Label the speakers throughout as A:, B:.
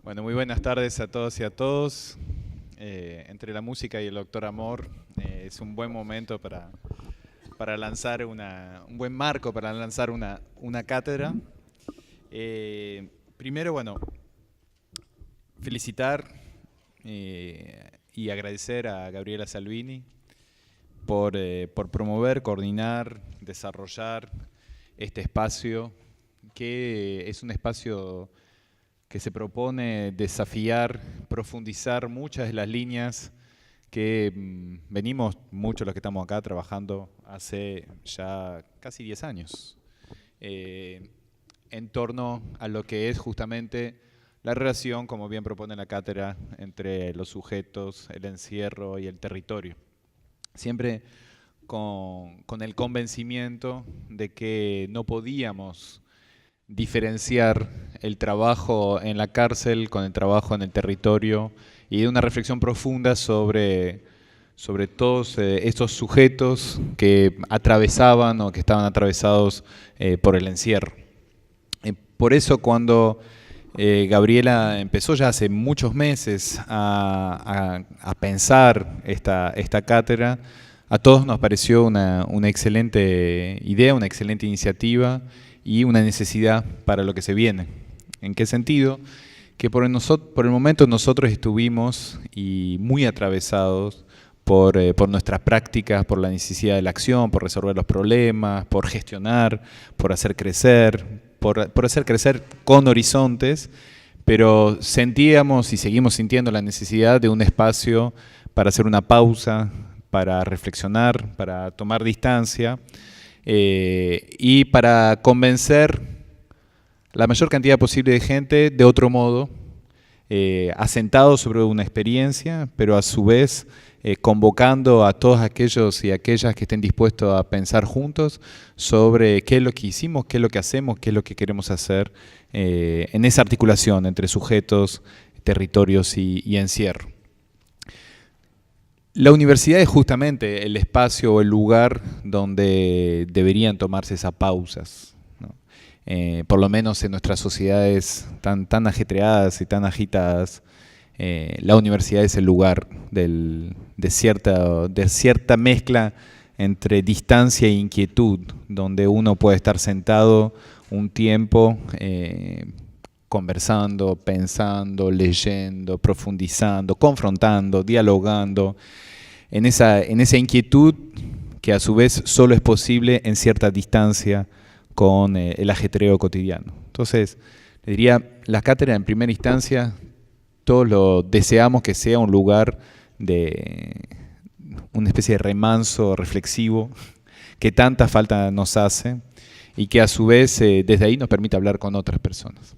A: Bueno, muy buenas tardes a todos y a todos. Entre la música y el doctor Amor, es un buen momento para lanzar un buen marco para lanzar una cátedra. Primero, bueno, felicitar y agradecer a Gabriela Salvini por promover, coordinar, desarrollar este espacio, que es un espacio que se propone desafiar, profundizar muchas de las líneas que venimos, muchos de los que estamos acá, trabajando hace ya casi 10 años, en torno a lo que es justamente la relación, como bien propone la cátedra, entre los sujetos, el encierro y el territorio. Siempre con el convencimiento de que no podíamos diferenciar el trabajo en la cárcel con el trabajo en el territorio, y de una reflexión profunda sobre todos estos sujetos que atravesaban o que estaban atravesados por el encierro. Por eso cuando Gabriela empezó ya hace muchos meses a pensar esta cátedra, a todos nos pareció una excelente idea, una excelente iniciativa y una necesidad para lo que se viene. ¿En qué sentido? Que por el momento nosotros estuvimos muy atravesados por nuestras prácticas, por la necesidad de la acción, por resolver los problemas, por gestionar, por hacer crecer, por hacer crecer con horizontes, pero sentíamos y seguimos sintiendo la necesidad de un espacio para hacer una pausa, para reflexionar, para tomar distancia, y para convencer la mayor cantidad posible de gente de otro modo, asentado sobre una experiencia, pero a su vez convocando a todos aquellos y aquellas que estén dispuestos a pensar juntos sobre qué es lo que hicimos, qué es lo que hacemos, qué es lo que queremos hacer en esa articulación entre sujetos, territorios y encierro. La universidad es justamente el espacio o el lugar donde deberían tomarse esas pausas, ¿no? Por lo menos en nuestras sociedades tan ajetreadas y tan agitadas, la universidad es el lugar de cierta mezcla entre distancia e inquietud, donde uno puede estar sentado un tiempo conversando, pensando, leyendo, profundizando, confrontando, dialogando, en esa inquietud que a su vez solo es posible en cierta distancia con el ajetreo cotidiano. Entonces, le diría, la cátedra en primera instancia, todos lo deseamos que sea un lugar de una especie de remanso reflexivo que tanta falta nos hace y que a su vez desde ahí nos permite hablar con otras personas.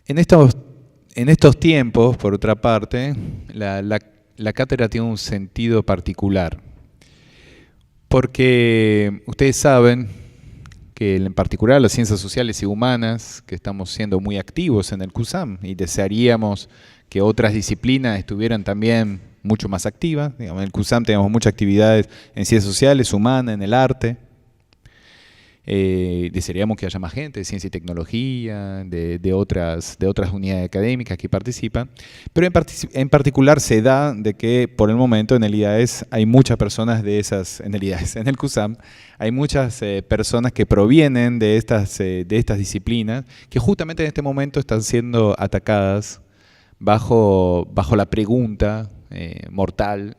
A: En estos tiempos, por otra parte, la cátedra tiene un sentido particular, porque ustedes saben que en particular las ciencias sociales y humanas, que estamos siendo muy activos en el CUSAM y desearíamos que otras disciplinas estuvieran también mucho más activas. Digamos, en el CUSAM tenemos muchas actividades en ciencias sociales, humanas, en el arte. Desearíamos que haya más gente de ciencia y tecnología, de otras unidades académicas que participan, pero en particular se da de que por el momento en el IAES hay muchas personas de esas, en el CUSAM, hay muchas personas que provienen de estas disciplinas que justamente en este momento están siendo atacadas bajo la pregunta mortal,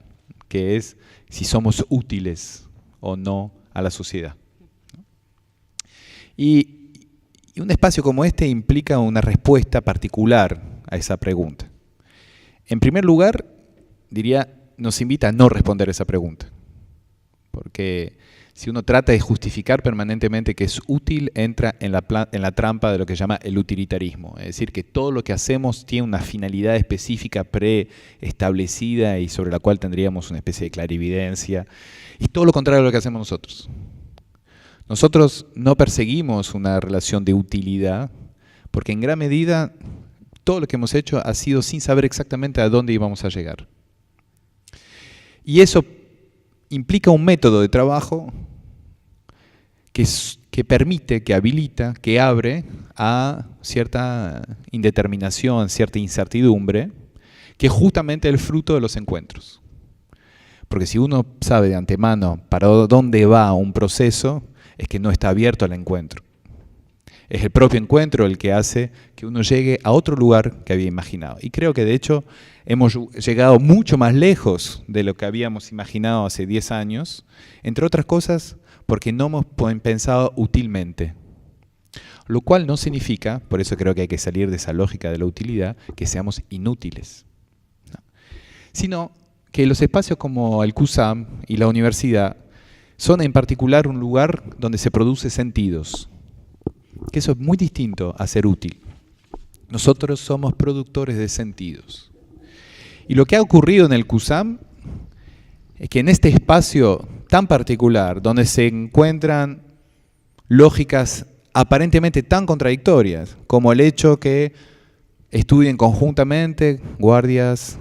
A: que es si somos útiles o no a la sociedad. Y un espacio como este implica una respuesta particular a esa pregunta. En primer lugar, diría, nos invita a no responder esa pregunta. Porque si uno trata de justificar permanentemente que es útil, entra en la trampa de lo que se llama el utilitarismo. Es decir, que todo lo que hacemos tiene una finalidad específica preestablecida y sobre la cual tendríamos una especie de clarividencia. Y todo lo contrario a lo que hacemos nosotros. Nosotros no perseguimos una relación de utilidad, porque en gran medida todo lo que hemos hecho ha sido sin saber exactamente a dónde íbamos a llegar. Y eso implica un método de trabajo que que permite, que habilita, que abre a cierta indeterminación, cierta incertidumbre, que es justamente el fruto de los encuentros. Porque si uno sabe de antemano para dónde va un proceso, es que no está abierto al encuentro. Es el propio encuentro el que hace que uno llegue a otro lugar que había imaginado. Y creo que de hecho hemos llegado mucho más lejos de lo que habíamos imaginado hace 10 años, entre otras cosas porque no hemos pensado útilmente. Lo cual no significa, por eso creo que hay que salir de esa lógica de la utilidad, que seamos inútiles. No. Sino que los espacios como el CUSAM y la universidad son en particular un lugar donde se produce sentidos. Que eso es muy distinto a ser útil. Nosotros somos productores de sentidos. Y lo que ha ocurrido en el CUSAM es que en este espacio tan particular, donde se encuentran lógicas aparentemente tan contradictorias, como el hecho que estudien conjuntamente guardias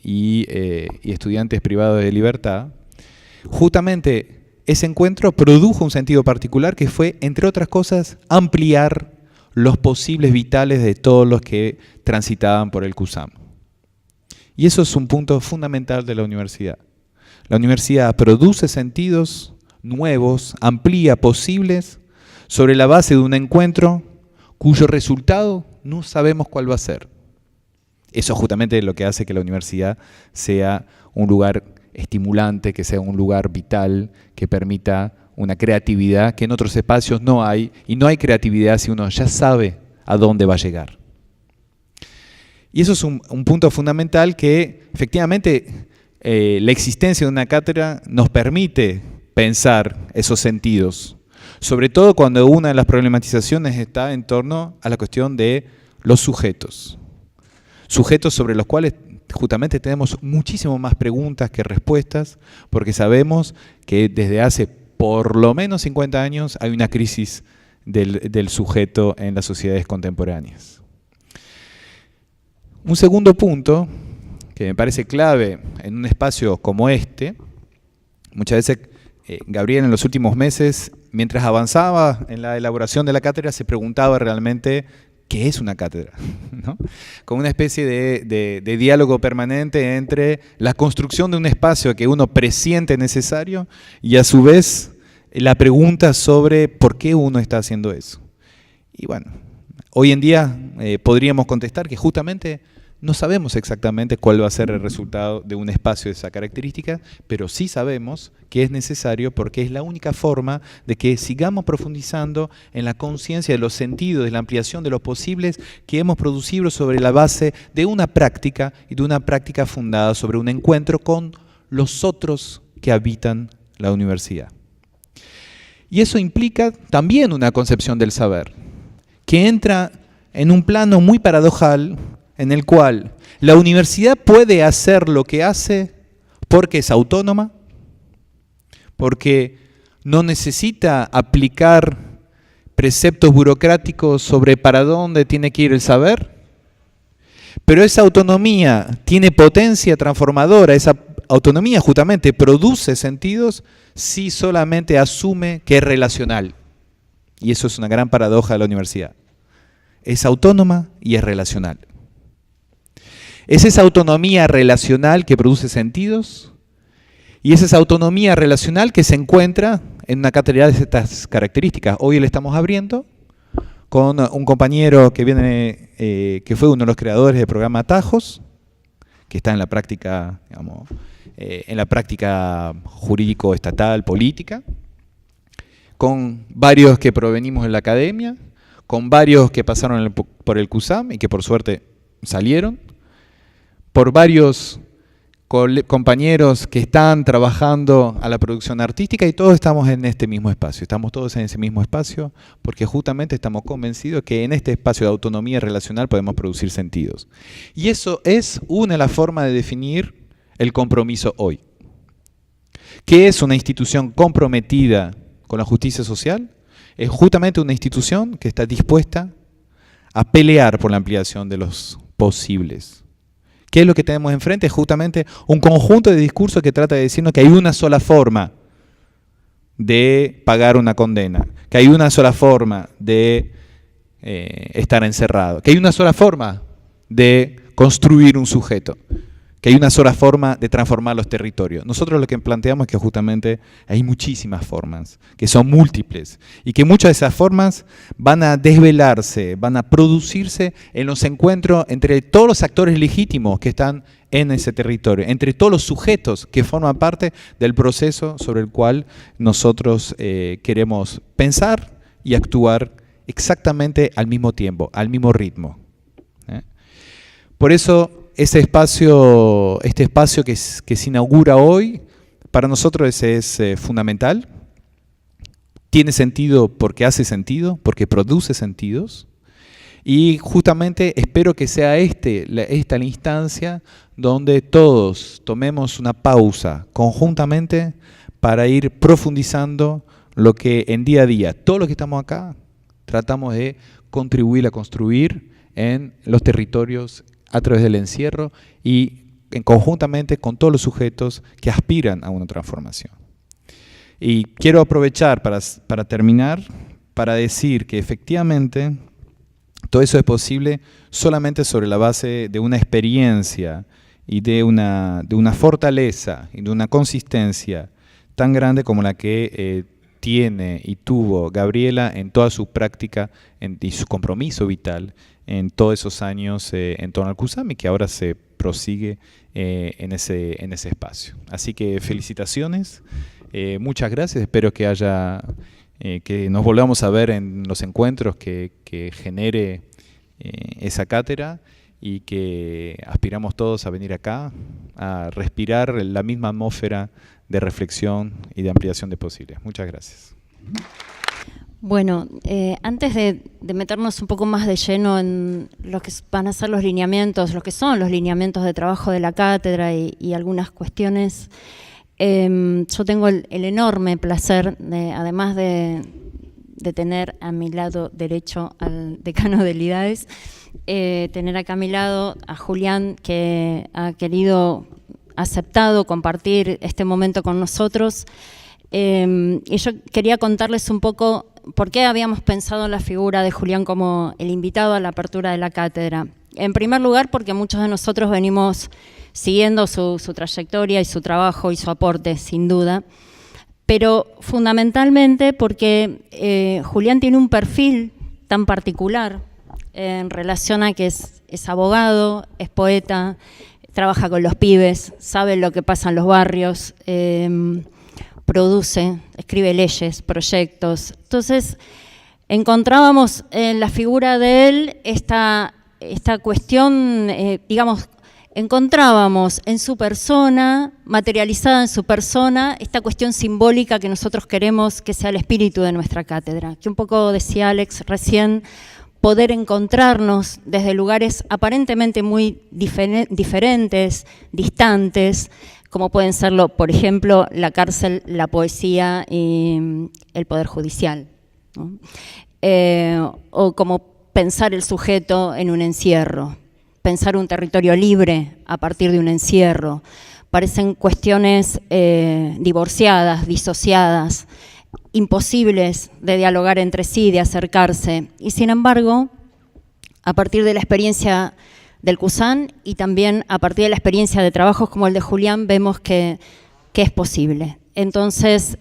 A: y estudiantes privados de libertad, justamente ese encuentro produjo un sentido particular que fue, entre otras cosas, ampliar los posibles vitales de todos los que transitaban por el CUSAM. Y eso es un punto fundamental de la universidad. La universidad produce sentidos nuevos, amplía posibles, sobre la base de un encuentro cuyo resultado no sabemos cuál va a ser. Eso es justamente lo que hace que la universidad sea un lugar estimulante, que sea un lugar vital, que permita una creatividad que en otros espacios no hay, y no hay creatividad si uno ya sabe a dónde va a llegar. Y eso es un punto fundamental que efectivamente la existencia de una cátedra nos permite pensar esos sentidos, sobre todo cuando una de las problematizaciones está en torno a la cuestión de los sujetos. Sujetos sobre los cuales justamente tenemos muchísimo más preguntas que respuestas, porque sabemos que desde hace por lo menos 50 años hay una crisis del sujeto en las sociedades contemporáneas. Un segundo punto, que me parece clave en un espacio como este, muchas veces Gabriel en los últimos meses, mientras avanzaba en la elaboración de la cátedra, se preguntaba realmente ¿qué es una cátedra? ¿No? Como una especie de diálogo permanente entre la construcción de un espacio que uno presiente necesario y a su vez la pregunta sobre por qué uno está haciendo eso. Y bueno, hoy en día podríamos contestar que justamente no sabemos exactamente cuál va a ser el resultado de un espacio de esa característica, pero sí sabemos que es necesario porque es la única forma de que sigamos profundizando en la conciencia de los sentidos, de la ampliación de los posibles que hemos producido sobre la base de una práctica y de una práctica fundada sobre un encuentro con los otros que habitan la universidad. Y eso implica también una concepción del saber, que entra en un plano muy paradojal en el cual la universidad puede hacer lo que hace porque es autónoma, porque no necesita aplicar preceptos burocráticos sobre para dónde tiene que ir el saber, pero esa autonomía tiene potencia transformadora, esa autonomía justamente produce sentidos si solamente asume que es relacional. Y eso es una gran paradoja de la universidad. Es autónoma y es relacional. Es esa autonomía relacional que produce sentidos y es esa autonomía relacional que se encuentra en una cátedra de estas características. Hoy le estamos abriendo con un compañero que viene, que fue uno de los creadores del programa Atajos, que está en la práctica, digamos, en la práctica jurídico estatal, política, con varios que provenimos de la academia, con varios que pasaron por el CUSAM y que por suerte salieron, por varios compañeros que están trabajando a la producción artística y todos estamos en este mismo espacio. Estamos todos en ese mismo espacio porque justamente estamos convencidos que en este espacio de autonomía relacional podemos producir sentidos. Y eso es una de las formas de definir el compromiso hoy. ¿Qué es una institución comprometida con la justicia social? Es justamente una institución que está dispuesta a pelear por la ampliación de los posibles. ¿Qué es lo que tenemos enfrente? Es justamente un conjunto de discursos que trata de decirnos que hay una sola forma de pagar una condena, que hay una sola forma de estar encerrado, que hay una sola forma de construir un sujeto, que hay una sola forma de transformar los territorios. Nosotros lo que planteamos es que justamente hay muchísimas formas, que son múltiples, y que muchas de esas formas van a desvelarse, van a producirse en los encuentros entre todos los actores legítimos que están en ese territorio, entre todos los sujetos que forman parte del proceso sobre el cual nosotros queremos pensar y actuar exactamente al mismo tiempo, al mismo ritmo. Por eso, este espacio que se inaugura hoy, para nosotros es fundamental. Tiene sentido porque hace sentido, porque produce sentidos. Y justamente espero que sea esta la instancia donde todos tomemos una pausa conjuntamente para ir profundizando lo que en día a día, todos los que estamos acá, tratamos de contribuir a construir en los territorios a través del encierro y conjuntamente con todos los sujetos que aspiran a una transformación. Y quiero aprovechar para terminar, para decir que efectivamente todo eso es posible solamente sobre la base de una experiencia y de una fortaleza y de una consistencia tan grande como la que tiene y tuvo Gabriela en toda su práctica y su compromiso vital en todos esos años en torno al CUSAM y que ahora se prosigue en ese espacio. Así que felicitaciones, muchas gracias, espero que que nos volvamos a ver en los encuentros que genere esa cátedra y que aspiramos todos a venir acá, a respirar la misma atmósfera de reflexión y de ampliación de posibles. Muchas gracias.
B: Bueno, antes de meternos un poco más de lleno en lo que van a ser los lineamientos, lo que son los lineamientos de trabajo de la cátedra y algunas cuestiones, yo tengo el enorme placer, además de tener a mi lado derecho al decano del IDAES, tener acá a mi lado a Julián, que ha aceptado compartir este momento con nosotros. Y yo quería contarles un poco por qué habíamos pensado en la figura de Julián como el invitado a la apertura de la cátedra. En primer lugar, porque muchos de nosotros venimos siguiendo su trayectoria y su trabajo y su aporte, sin duda, pero fundamentalmente porque Julián tiene un perfil tan particular en relación a que es abogado, es poeta, trabaja con los pibes, sabe lo que pasa en los barrios, produce, escribe leyes, proyectos. Entonces, encontrábamos en la figura de él esta cuestión, digamos, encontrábamos en su persona, materializada en su persona, esta cuestión simbólica que nosotros queremos que sea el espíritu de nuestra cátedra, que un poco decía Alex recién, poder encontrarnos desde lugares aparentemente muy diferentes, distantes, como pueden serlo, por ejemplo, la cárcel, la poesía y el poder judicial, ¿no? O como pensar el sujeto en un encierro, pensar un territorio libre a partir de un encierro. Parecen cuestiones divorciadas, disociadas, imposibles de dialogar entre sí, de acercarse. Y sin embargo, a partir de la experiencia del CUSAM y también a partir de la experiencia de trabajos como el de Julián, vemos que es posible. Entonces,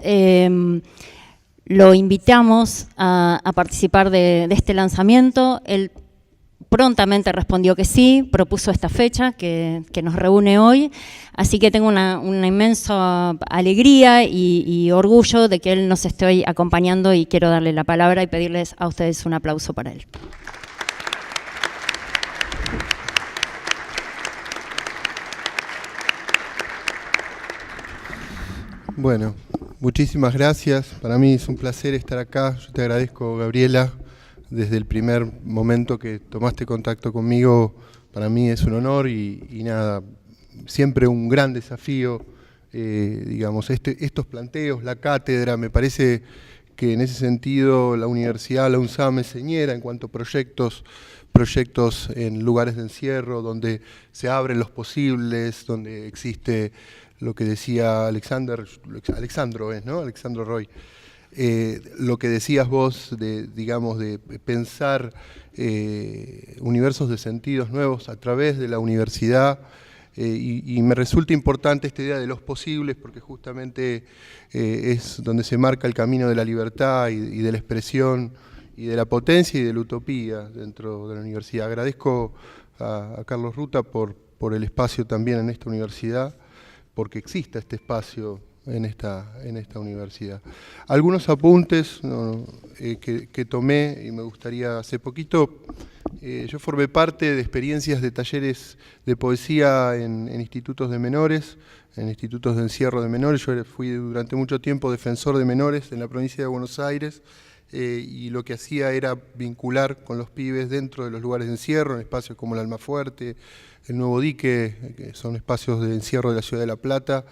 B: lo invitamos a participar de este lanzamiento. Él prontamente respondió que sí, propuso esta fecha que nos reúne hoy, así que tengo una inmensa alegría y orgullo de que él nos esté hoy acompañando y quiero darle la palabra y pedirles a ustedes un aplauso para él.
C: Bueno, muchísimas gracias. Para mí es un placer estar acá. Yo te agradezco, Gabriela, desde el primer momento que tomaste contacto conmigo. Para mí es un honor y nada, siempre un gran desafío, digamos, estos planteos, la cátedra. Me parece que en ese sentido la universidad, la UNSAM es señera en cuanto a proyectos en lugares de encierro, donde se abren los posibles, donde existe lo que decía Alexandro Roy, lo que decías vos digamos, de pensar universos de sentidos nuevos a través de la universidad, y me resulta importante esta idea de los posibles, porque justamente es donde se marca el camino de la libertad y de la expresión y de la potencia y de la utopía dentro de la universidad. Agradezco a Carlos Ruta por el espacio también en esta universidad, porque exista este espacio en esta universidad. Algunos apuntes que tomé y me gustaría, hace poquito, yo formé parte de experiencias de talleres de poesía en institutos de menores, en institutos de encierro de menores. Yo fui durante mucho tiempo defensor de menores en la provincia de Buenos Aires, y lo que hacía era vincular con los pibes dentro de los lugares de encierro, en espacios como el Almafuerte, el Nuevo Dique, que son espacios de encierro de la ciudad de La Plata,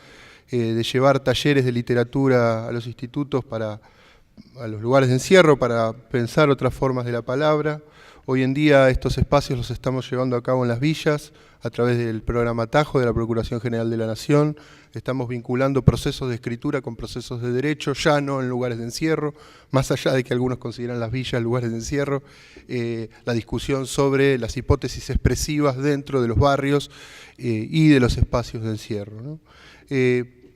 C: de llevar talleres de literatura a los institutos, a los lugares de encierro, para pensar otras formas de la palabra. Hoy en día estos espacios los estamos llevando a cabo en las villas, a través del programa Tajo de la Procuración General de la Nación. Estamos vinculando procesos de escritura con procesos de derecho, ya no en lugares de encierro, más allá de que algunos consideran las villas lugares de encierro, la discusión sobre las hipótesis expresivas dentro de los barrios y de los espacios de encierro, ¿no?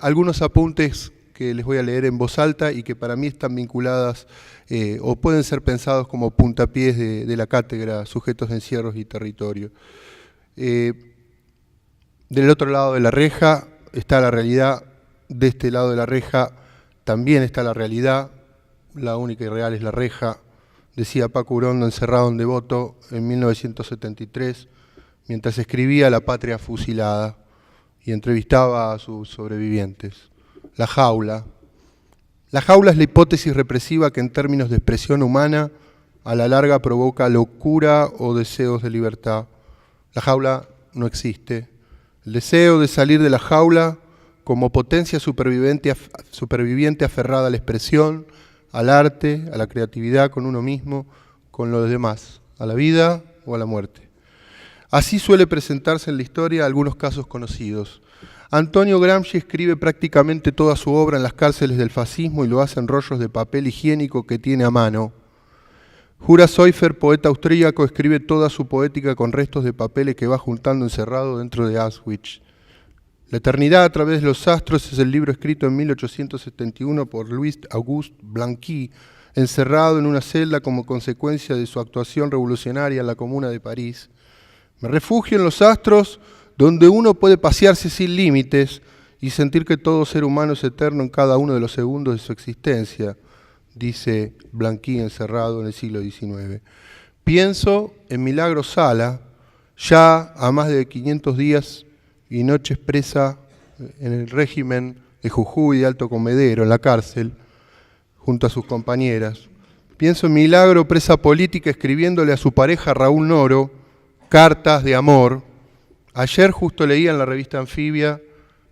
C: Algunos apuntes que les voy a leer en voz alta y que para mí están vinculadas o pueden ser pensados como puntapiés de la cátedra Sujetos de Encierros y Territorio. Del otro lado de la reja está la realidad, de este lado de la reja también está la realidad, la única y real es la reja, decía Paco Urondo, encerrado en Devoto en 1973, mientras escribía La Patria Fusilada y entrevistaba a sus sobrevivientes. La jaula. La jaula es la hipótesis represiva que en términos de expresión humana a la larga provoca locura o deseos de libertad. La jaula no existe. El deseo de salir de la jaula como potencia superviviente aferrada a la expresión, al arte, a la creatividad con uno mismo, con los demás, a la vida o a la muerte. Así suele presentarse en la historia algunos casos conocidos. Antonio Gramsci escribe prácticamente toda su obra en las cárceles del fascismo y lo hace en rollos de papel higiénico que tiene a mano. Jura Seufer, poeta austríaco, escribe toda su poética con restos de papeles que va juntando encerrado dentro de Auschwitz. La eternidad a través de los astros es el libro escrito en 1871 por Louis Auguste Blanqui, encerrado en una celda como consecuencia de su actuación revolucionaria en la Comuna de París. Me refugio en los astros, donde uno puede pasearse sin límites y sentir que todo ser humano es eterno en cada uno de los segundos de su existencia, dice Blanqui encerrado en el siglo XIX. Pienso en Milagro Sala, ya a más de 500 días y noches presa en el régimen de Jujuy de Alto Comedero, en la cárcel, junto a sus compañeras. Pienso en Milagro, presa política, escribiéndole a su pareja Raúl Noro cartas de amor. Ayer justo leía en la revista Anfibia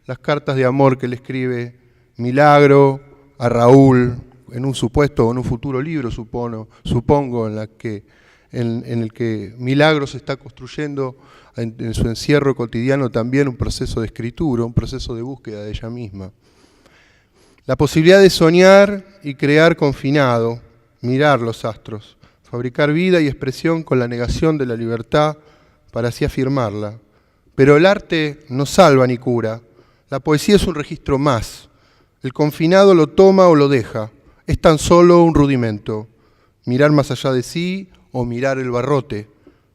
C: las cartas de amor que le escribe Milagro a Raúl en un supuesto o en un futuro libro, supongo, en el que Milagro se está construyendo en su encierro cotidiano también un proceso de escritura, un proceso de búsqueda de ella misma. La posibilidad de soñar y crear confinado, mirar los astros, fabricar vida y expresión con la negación de la libertad para así afirmarla. Pero el arte no salva ni cura. La poesía es un registro más. El confinado lo toma o lo deja. Es tan solo un rudimento. Mirar más allá de sí o mirar el barrote.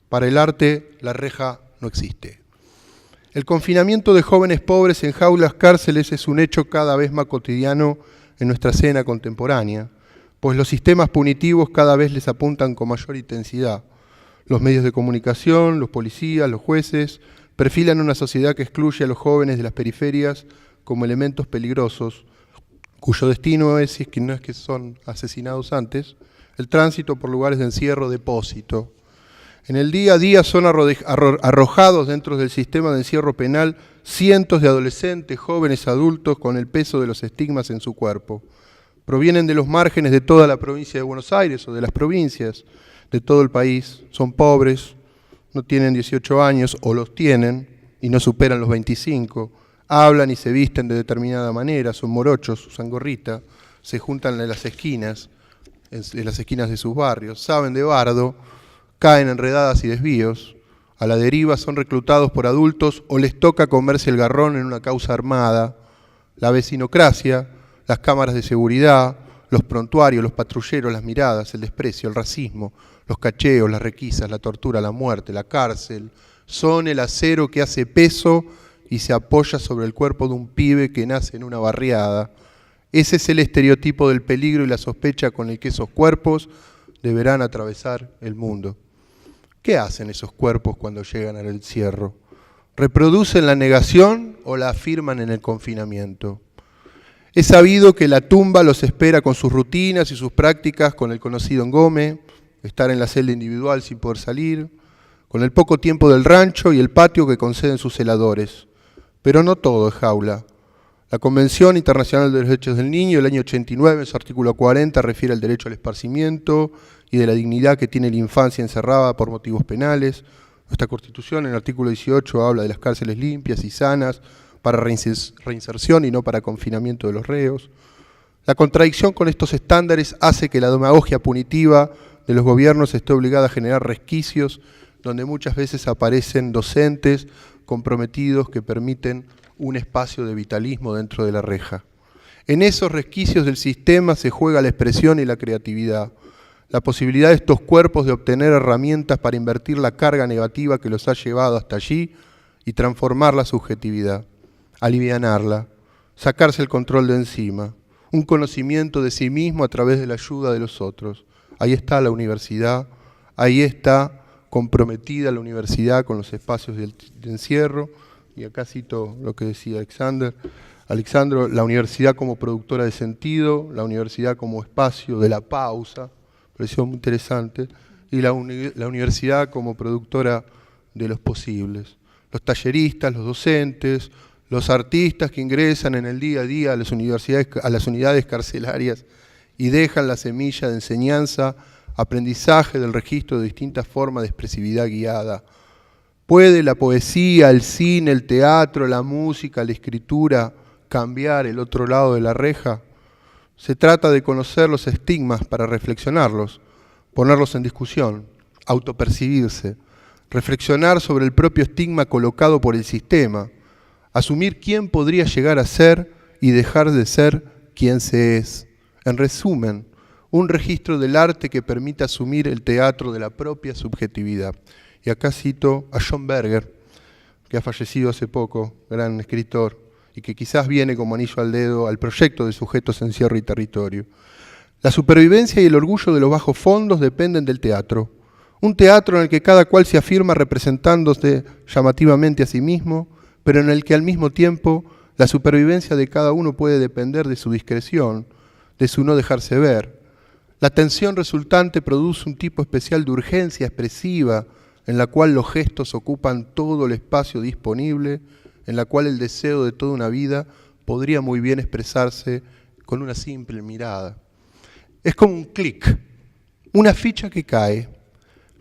C: Para el arte, la reja no existe. El confinamiento de jóvenes pobres en jaulas cárceles es un hecho cada vez más cotidiano en nuestra escena contemporánea, pues los sistemas punitivos cada vez les apuntan con mayor intensidad. Los medios de comunicación, los policías, los jueces, perfilan una sociedad que excluye a los jóvenes de las periferias como elementos peligrosos, cuyo destino es, si es que no es que son asesinados antes, el tránsito por lugares de encierro, depósito. En el día a día son arrojados dentro del sistema de encierro penal cientos de adolescentes, jóvenes, adultos con el peso de los estigmas en su cuerpo. Provienen de los márgenes de toda la provincia de Buenos Aires o de las provincias de todo el país. Son pobres, no tienen 18 años o los tienen y no superan los 25. Hablan y se visten de determinada manera, son morochos, usan gorrita, se juntan en las esquinas de sus barrios, saben de bardo, caen en redadas y desvíos, a la deriva son reclutados por adultos o les toca comerse el garrón en una causa armada, la vecinocracia, las cámaras de seguridad, los prontuarios, los patrulleros, las miradas, el desprecio, el racismo, los cacheos, las requisas, la tortura, la muerte, la cárcel, son el acero que hace peso y se apoya sobre el cuerpo de un pibe que nace en una barriada. Ese es el estereotipo del peligro y la sospecha con el que esos cuerpos deberán atravesar el mundo. ¿Qué hacen esos cuerpos cuando llegan al encierro? ¿Reproducen la negación o la afirman en el confinamiento? Es sabido que la tumba los espera con sus rutinas y sus prácticas, con el conocido engome, estar en la celda individual sin poder salir, con el poco tiempo del rancho y el patio que conceden sus celadores. Pero no todo es jaula. La Convención Internacional de los Derechos del Niño, el año 89, en su artículo 40, refiere al derecho al esparcimiento y de la dignidad que tiene la infancia encerrada por motivos penales. Nuestra Constitución, en el artículo 18, habla de las cárceles limpias y sanas para reinserción y no para confinamiento de los reos. La contradicción con estos estándares hace que la demagogia punitiva de los gobiernos esté obligada a generar resquicios donde muchas veces aparecen docentes comprometidos que permiten un espacio de vitalismo dentro de la reja. En esos resquicios del sistema se juega la expresión y la creatividad, la posibilidad de estos cuerpos de obtener herramientas para invertir la carga negativa que los ha llevado hasta allí y transformar la subjetividad, alivianarla, sacarse el control de encima, un conocimiento de sí mismo a través de la ayuda de los otros. Ahí está la universidad, ahí está comprometida la universidad con los espacios de encierro, y acá cito lo que decía Alexandro, la universidad como productora de sentido, la universidad como espacio de la pausa, pareció muy interesante, y la universidad como productora de los posibles. Los talleristas, los docentes, los artistas que ingresan en el día a día a las unidades carcelarias y dejan la semilla de enseñanza, aprendizaje del registro de distintas formas de expresividad guiada. ¿Puede la poesía, el cine, el teatro, la música, la escritura cambiar el otro lado de la reja? Se trata de conocer los estigmas para reflexionarlos, ponerlos en discusión, autopercibirse, reflexionar sobre el propio estigma colocado por el sistema, asumir quién podría llegar a ser y dejar de ser quien se es. En resumen, un registro del arte que permita asumir el teatro de la propia subjetividad. Y acá cito a John Berger, que ha fallecido hace poco, gran escritor, y que quizás viene como anillo al dedo al proyecto de Sujetos, Encierro y Territorio. La supervivencia y el orgullo de los bajos fondos dependen del teatro. Un teatro en el que cada cual se afirma representándose llamativamente a sí mismo, pero en el que al mismo tiempo la supervivencia de cada uno puede depender de su discreción, de su no dejarse ver. La tensión resultante produce un tipo especial de urgencia expresiva en la cual los gestos ocupan todo el espacio disponible, en la cual el deseo de toda una vida podría muy bien expresarse con una simple mirada. Es como un clic, una ficha que cae,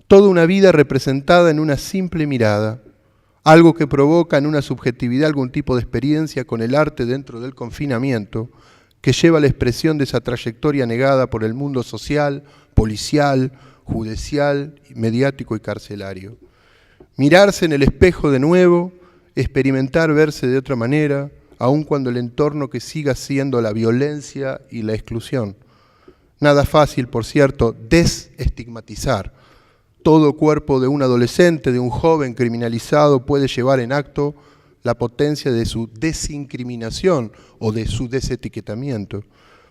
C: toda una vida representada en una simple mirada, algo que provoca en una subjetividad algún tipo de experiencia con el arte dentro del confinamiento, que lleva a la expresión de esa trayectoria negada por el mundo social, policial, judicial, mediático y carcelario. Mirarse en el espejo de nuevo, experimentar verse de otra manera, aun cuando el entorno que siga siendo la violencia y la exclusión. Nada fácil, por cierto, desestigmatizar. Todo cuerpo de un adolescente, de un joven criminalizado puede llevar en acto la potencia de su desincriminación o de su desetiquetamiento.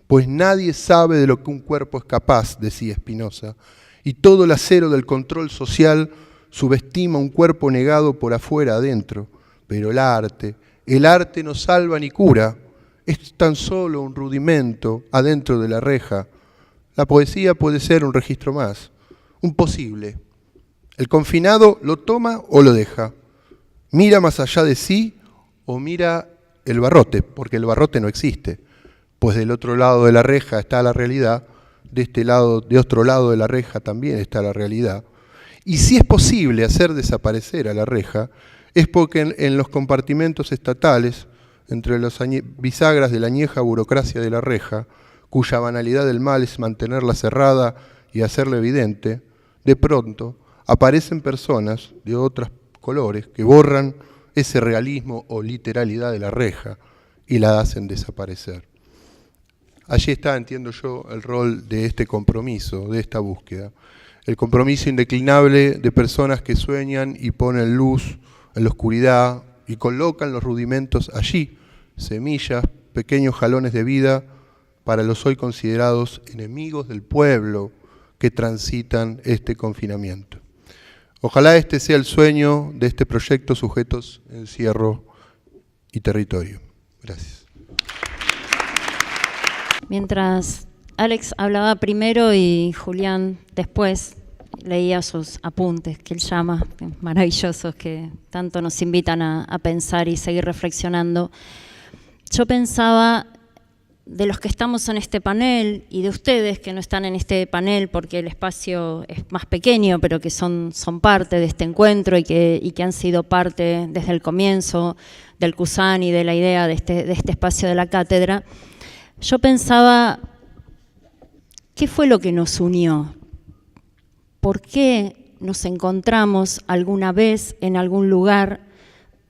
C: Pues nadie sabe de lo que un cuerpo es capaz, decía Spinoza, y todo el acero del control social subestima un cuerpo negado por afuera adentro. Pero el arte no salva ni cura, es tan solo un rudimento adentro de la reja. La poesía puede ser un registro más, un posible. El confinado lo toma o lo deja. Mira más allá de sí o mira el barrote, porque el barrote no existe, pues del otro lado de la reja está la realidad, de otro lado de la reja también está la realidad. Y si es posible hacer desaparecer a la reja, es porque en los compartimentos estatales, entre las bisagras de la añeja burocracia de la reja, cuya banalidad del mal es mantenerla cerrada y hacerla evidente, de pronto aparecen personas de otros colores que borran ese realismo o literalidad de la reja y la hacen desaparecer. Allí está, entiendo yo, el rol de este compromiso, de esta búsqueda. El compromiso indeclinable de personas que sueñan y ponen luz en la oscuridad y colocan los rudimentos allí, semillas, pequeños jalones de vida para los hoy considerados enemigos del pueblo que transitan este confinamiento. Ojalá este sea el sueño de este proyecto Sujetos, Encierro y Territorio. Gracias.
B: Mientras Alex hablaba primero y Julián después leía sus apuntes, que él llama, maravillosos, que tanto nos invitan a pensar y seguir reflexionando, yo pensaba de los que estamos en este panel y de ustedes que no están en este panel porque el espacio es más pequeño, pero que son parte de este encuentro y que han sido parte desde el comienzo del CUSAN y de la idea de este espacio de la cátedra. Yo pensaba, ¿qué fue lo que nos unió? ¿Por qué nos encontramos alguna vez en algún lugar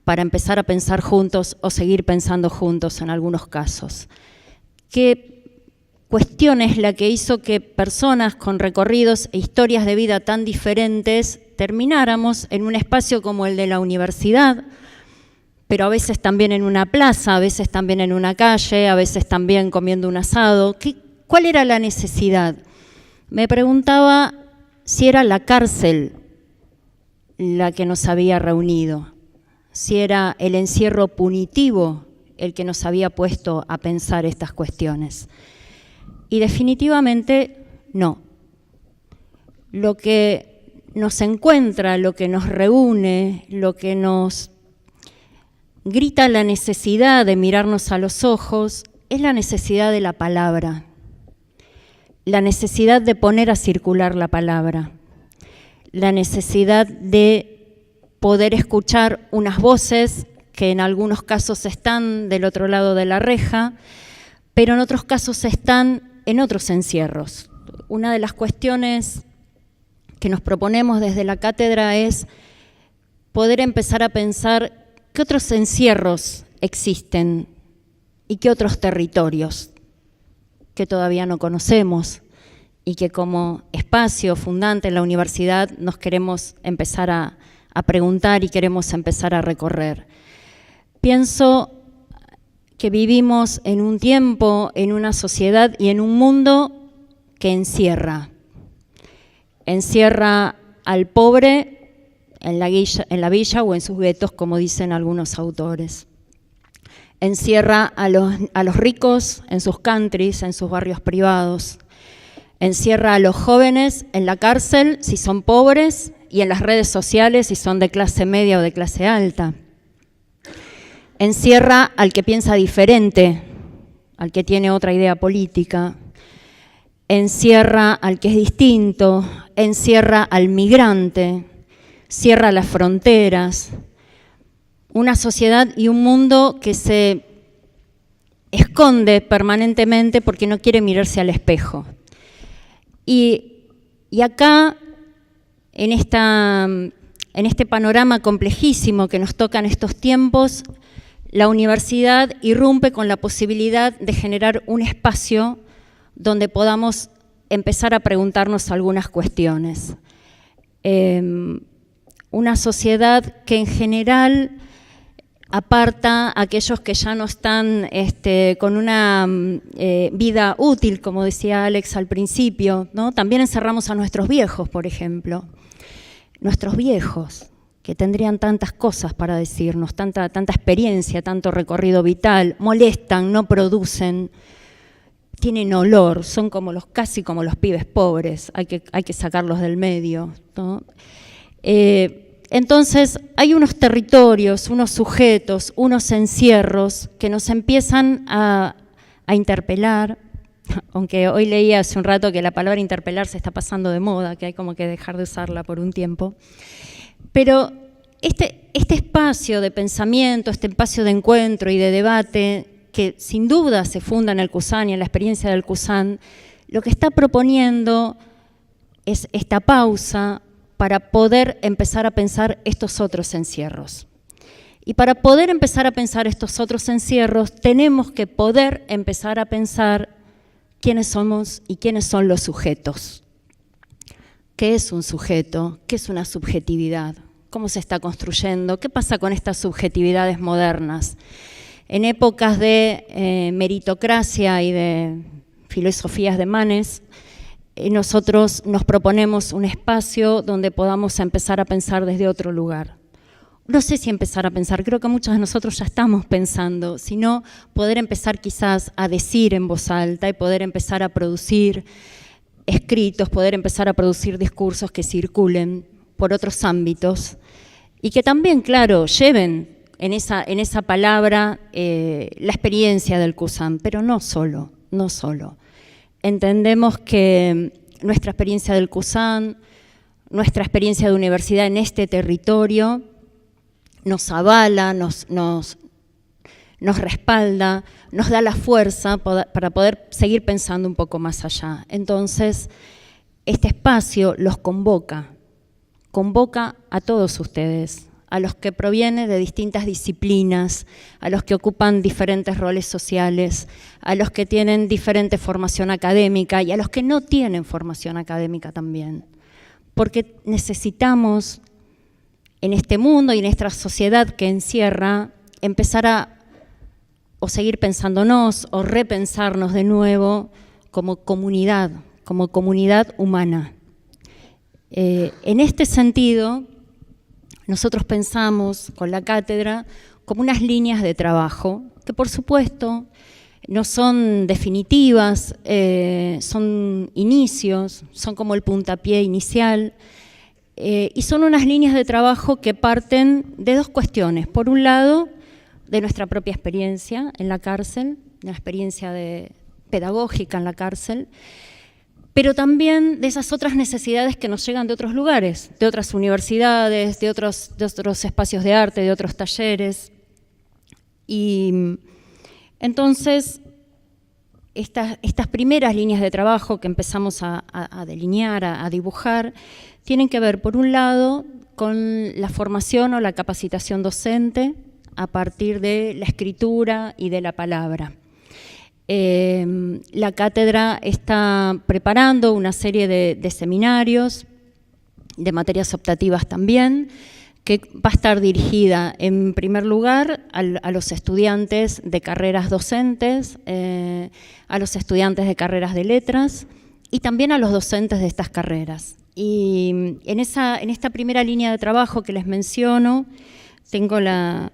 B: para empezar a pensar juntos o seguir pensando juntos en algunos casos? ¿Qué cuestión es la que hizo que personas con recorridos e historias de vida tan diferentes termináramos en un espacio como el de la universidad, pero a veces también en una plaza, a veces también en una calle, a veces también comiendo un asado? ¿Cuál era la necesidad? Me preguntaba si era la cárcel la que nos había reunido, si era el encierro punitivo el que nos había puesto a pensar estas cuestiones. Y definitivamente no. Lo que nos encuentra, lo que nos reúne, lo que nos grita la necesidad de mirarnos a los ojos, es la necesidad de la palabra, la necesidad de poner a circular la palabra, la necesidad de poder escuchar unas voces que en algunos casos están del otro lado de la reja, pero en otros casos están en otros encierros. Una de las cuestiones que nos proponemos desde la cátedra es poder empezar a pensar qué otros encierros existen y qué otros territorios que todavía no conocemos y que como espacio fundante en la universidad nos queremos empezar a preguntar y queremos empezar a recorrer. Pienso que vivimos en un tiempo, en una sociedad y en un mundo que encierra. Encierra al pobre en la villa o en sus guetos, como dicen algunos autores. Encierra a los ricos en sus countries, en sus barrios privados. Encierra a los jóvenes en la cárcel si son pobres y en las redes sociales si son de clase media o de clase alta. Encierra al que piensa diferente, al que tiene otra idea política. Encierra al que es distinto, encierra al migrante, cierra las fronteras. Una sociedad y un mundo que se esconde permanentemente porque no quiere mirarse al espejo. Y acá, en este panorama complejísimo que nos toca en estos tiempos, la universidad irrumpe con la posibilidad de generar un espacio donde podamos empezar a preguntarnos algunas cuestiones. Una sociedad que en general aparta a aquellos que ya no están con una vida útil, como decía Alex al principio, ¿no? También encerramos a nuestros viejos, por ejemplo. Nuestros viejos, que tendrían tantas cosas para decirnos, tanta experiencia, tanto recorrido vital, molestan, no producen, tienen olor, son casi como los pibes pobres, hay que sacarlos del medio, ¿no? Entonces, hay unos territorios, unos sujetos, unos encierros que nos empiezan a interpelar, aunque hoy leí hace un rato que la palabra interpelar se está pasando de moda, que hay como que dejar de usarla por un tiempo. Pero este espacio de pensamiento, este espacio de encuentro y de debate, que sin duda se funda en el Cusán y en la experiencia del Cusán, lo que está proponiendo es esta pausa para poder empezar a pensar estos otros encierros. Y para poder empezar a pensar estos otros encierros, tenemos que poder empezar a pensar quiénes somos y quiénes son los sujetos. ¿Qué es un sujeto? ¿Qué es una subjetividad? ¿Cómo se está construyendo? ¿Qué pasa con estas subjetividades modernas? En épocas de meritocracia y de filosofías de Manes, nosotros nos proponemos un espacio donde podamos empezar a pensar desde otro lugar. No sé si empezar a pensar, creo que muchos de nosotros ya estamos pensando, sino poder empezar quizás a decir en voz alta y poder empezar a producir escritos, poder empezar a producir discursos que circulen por otros ámbitos y que también, claro, lleven en esa palabra la experiencia del Cusán, pero no solo. Entendemos que nuestra experiencia del Cusán, nuestra experiencia de universidad en este territorio, nos avala, nos respalda, nos da la fuerza para poder seguir pensando un poco más allá. Entonces, este espacio los convoca a todos ustedes, a los que provienen de distintas disciplinas, a los que ocupan diferentes roles sociales, a los que tienen diferente formación académica y a los que no tienen formación académica también. Porque necesitamos, en este mundo y en esta sociedad que encierra, empezar o seguir pensándonos o repensarnos de nuevo como comunidad humana. En este sentido, nosotros pensamos con la cátedra como unas líneas de trabajo que, por supuesto, no son definitivas, son inicios, son como el puntapié inicial, y son unas líneas de trabajo que parten de dos cuestiones. Por un lado, de nuestra propia experiencia en la cárcel, de la experiencia pedagógica en la cárcel, pero también de esas otras necesidades que nos llegan de otros lugares, de otras universidades, de otros espacios de arte, de otros talleres. Y entonces, estas primeras líneas de trabajo que empezamos a delinear, a dibujar, tienen que ver, por un lado, con la formación o la capacitación docente a partir de la escritura y de la palabra. La cátedra está preparando una serie de seminarios, de materias optativas también, que va a estar dirigida en primer lugar a los estudiantes de carreras docentes, a los estudiantes de carreras de letras y también a los docentes de estas carreras. Y en esta primera línea de trabajo que les menciono, tengo la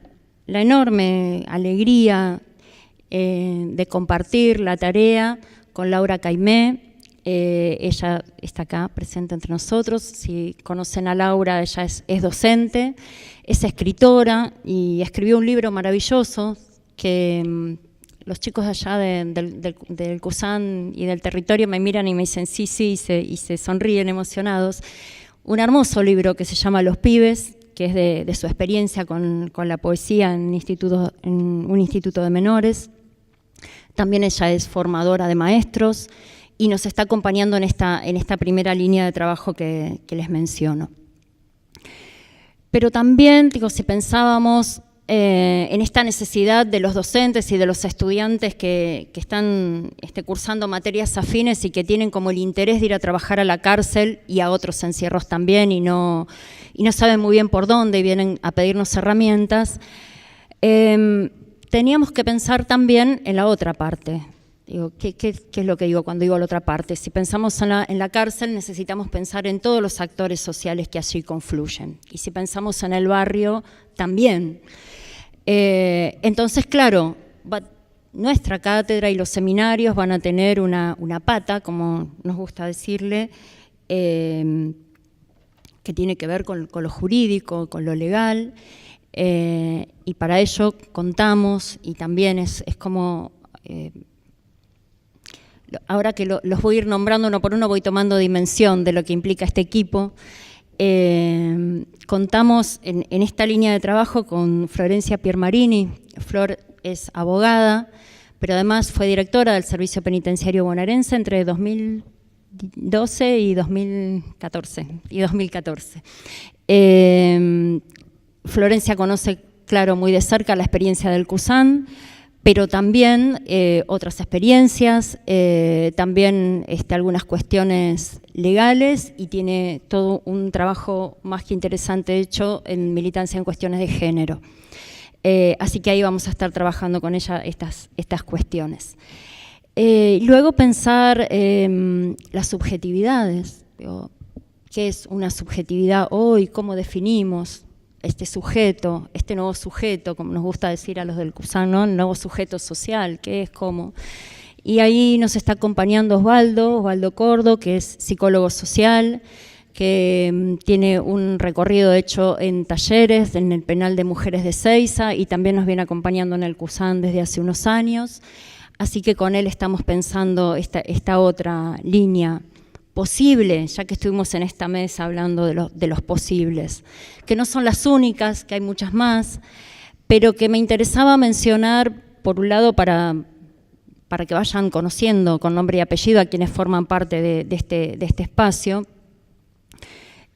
B: enorme alegría de compartir la tarea con Laura Caimé. Ella está acá presente entre nosotros. Si conocen a Laura, ella es docente, es escritora y escribió un libro maravilloso que los chicos allá del Cusán y del territorio me miran y me dicen sí, y se sonríen emocionados. Un hermoso libro que se llama Los Pibes, que es de su experiencia con la poesía en un instituto de menores. También ella es formadora de maestros y nos está acompañando en esta primera línea de trabajo que les menciono. Pero también, si pensábamos en esta necesidad de los docentes y de los estudiantes que están cursando materias afines y que tienen como el interés de ir a trabajar a la cárcel y a otros encierros también y no saben muy bien por dónde y vienen a pedirnos herramientas, teníamos que pensar también en la otra parte. ¿Qué es lo que digo cuando digo la otra parte? Si pensamos en la cárcel, necesitamos pensar en todos los actores sociales que allí confluyen. Y si pensamos en el barrio, también. Entonces, claro, nuestra cátedra y los seminarios van a tener una pata, como nos gusta decirle, que tiene que ver con lo jurídico, con lo legal, y para ello contamos, y también es como... ahora que los voy a ir nombrando uno por uno, voy tomando dimensión de lo que implica este equipo. Contamos en esta línea de trabajo con Florencia Piermarini. Flor es abogada, pero además fue directora del Servicio Penitenciario Bonaerense entre 2012 y 2014. Florencia conoce, claro, muy de cerca la experiencia del CUSAN, pero también otras experiencias, también algunas cuestiones legales, y tiene todo un trabajo más que interesante hecho en militancia en cuestiones de género. Así que ahí vamos a estar trabajando con ella estas cuestiones. Luego pensar las subjetividades. Digo, ¿qué es una subjetividad hoy? ¿Cómo definimos este sujeto, este nuevo sujeto, como nos gusta decir a los del CUSAN, ¿no? El nuevo sujeto social, ¿qué es? ¿Cómo? Y ahí nos está acompañando Osvaldo Cordo, que es psicólogo social, que tiene un recorrido hecho en talleres en el penal de mujeres de Seiza y también nos viene acompañando en el CUSAN desde hace unos años. Así que con él estamos pensando esta otra línea posible, ya que estuvimos en esta mesa hablando de los posibles, que no son las únicas, que hay muchas más, pero que me interesaba mencionar, por un lado, para que vayan conociendo con nombre y apellido a quienes forman parte de este espacio,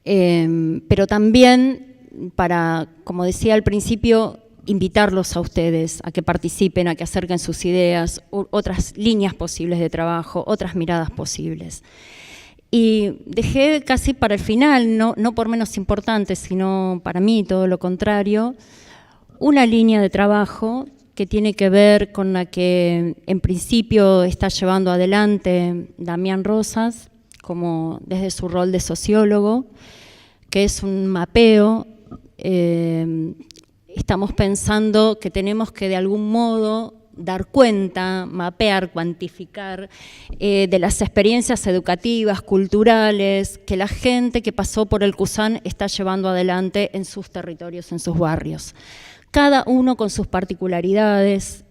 B: pero también para, como decía al principio, invitarlos a ustedes a que participen, a que acerquen sus ideas, otras líneas posibles de trabajo, otras miradas posibles. Y dejé casi para el final, no por menos importante, sino para mí todo lo contrario, una línea de trabajo que tiene que ver con la que en principio está llevando adelante Damián Rosas, como desde su rol de sociólogo, que es un mapeo. Estamos pensando que tenemos que de algún modo dar cuenta, mapear, cuantificar de las experiencias educativas, culturales, que la gente que pasó por el CUSAN está llevando adelante en sus territorios, en sus barrios. Cada uno con sus particularidades,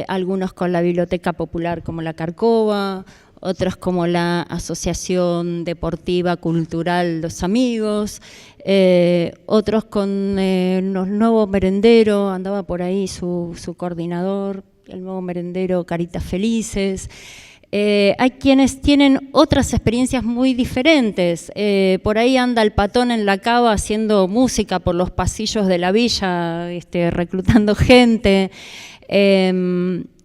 B: algunos con la Biblioteca Popular como la Carcova, otros como la Asociación Deportiva Cultural Los Amigos, otros con los nuevos merenderos, andaba por ahí su coordinador, el nuevo merendero Caritas Felices. Hay quienes tienen otras experiencias muy diferentes. Por ahí anda el Patón en la Cava haciendo música por los pasillos de la villa, reclutando gente.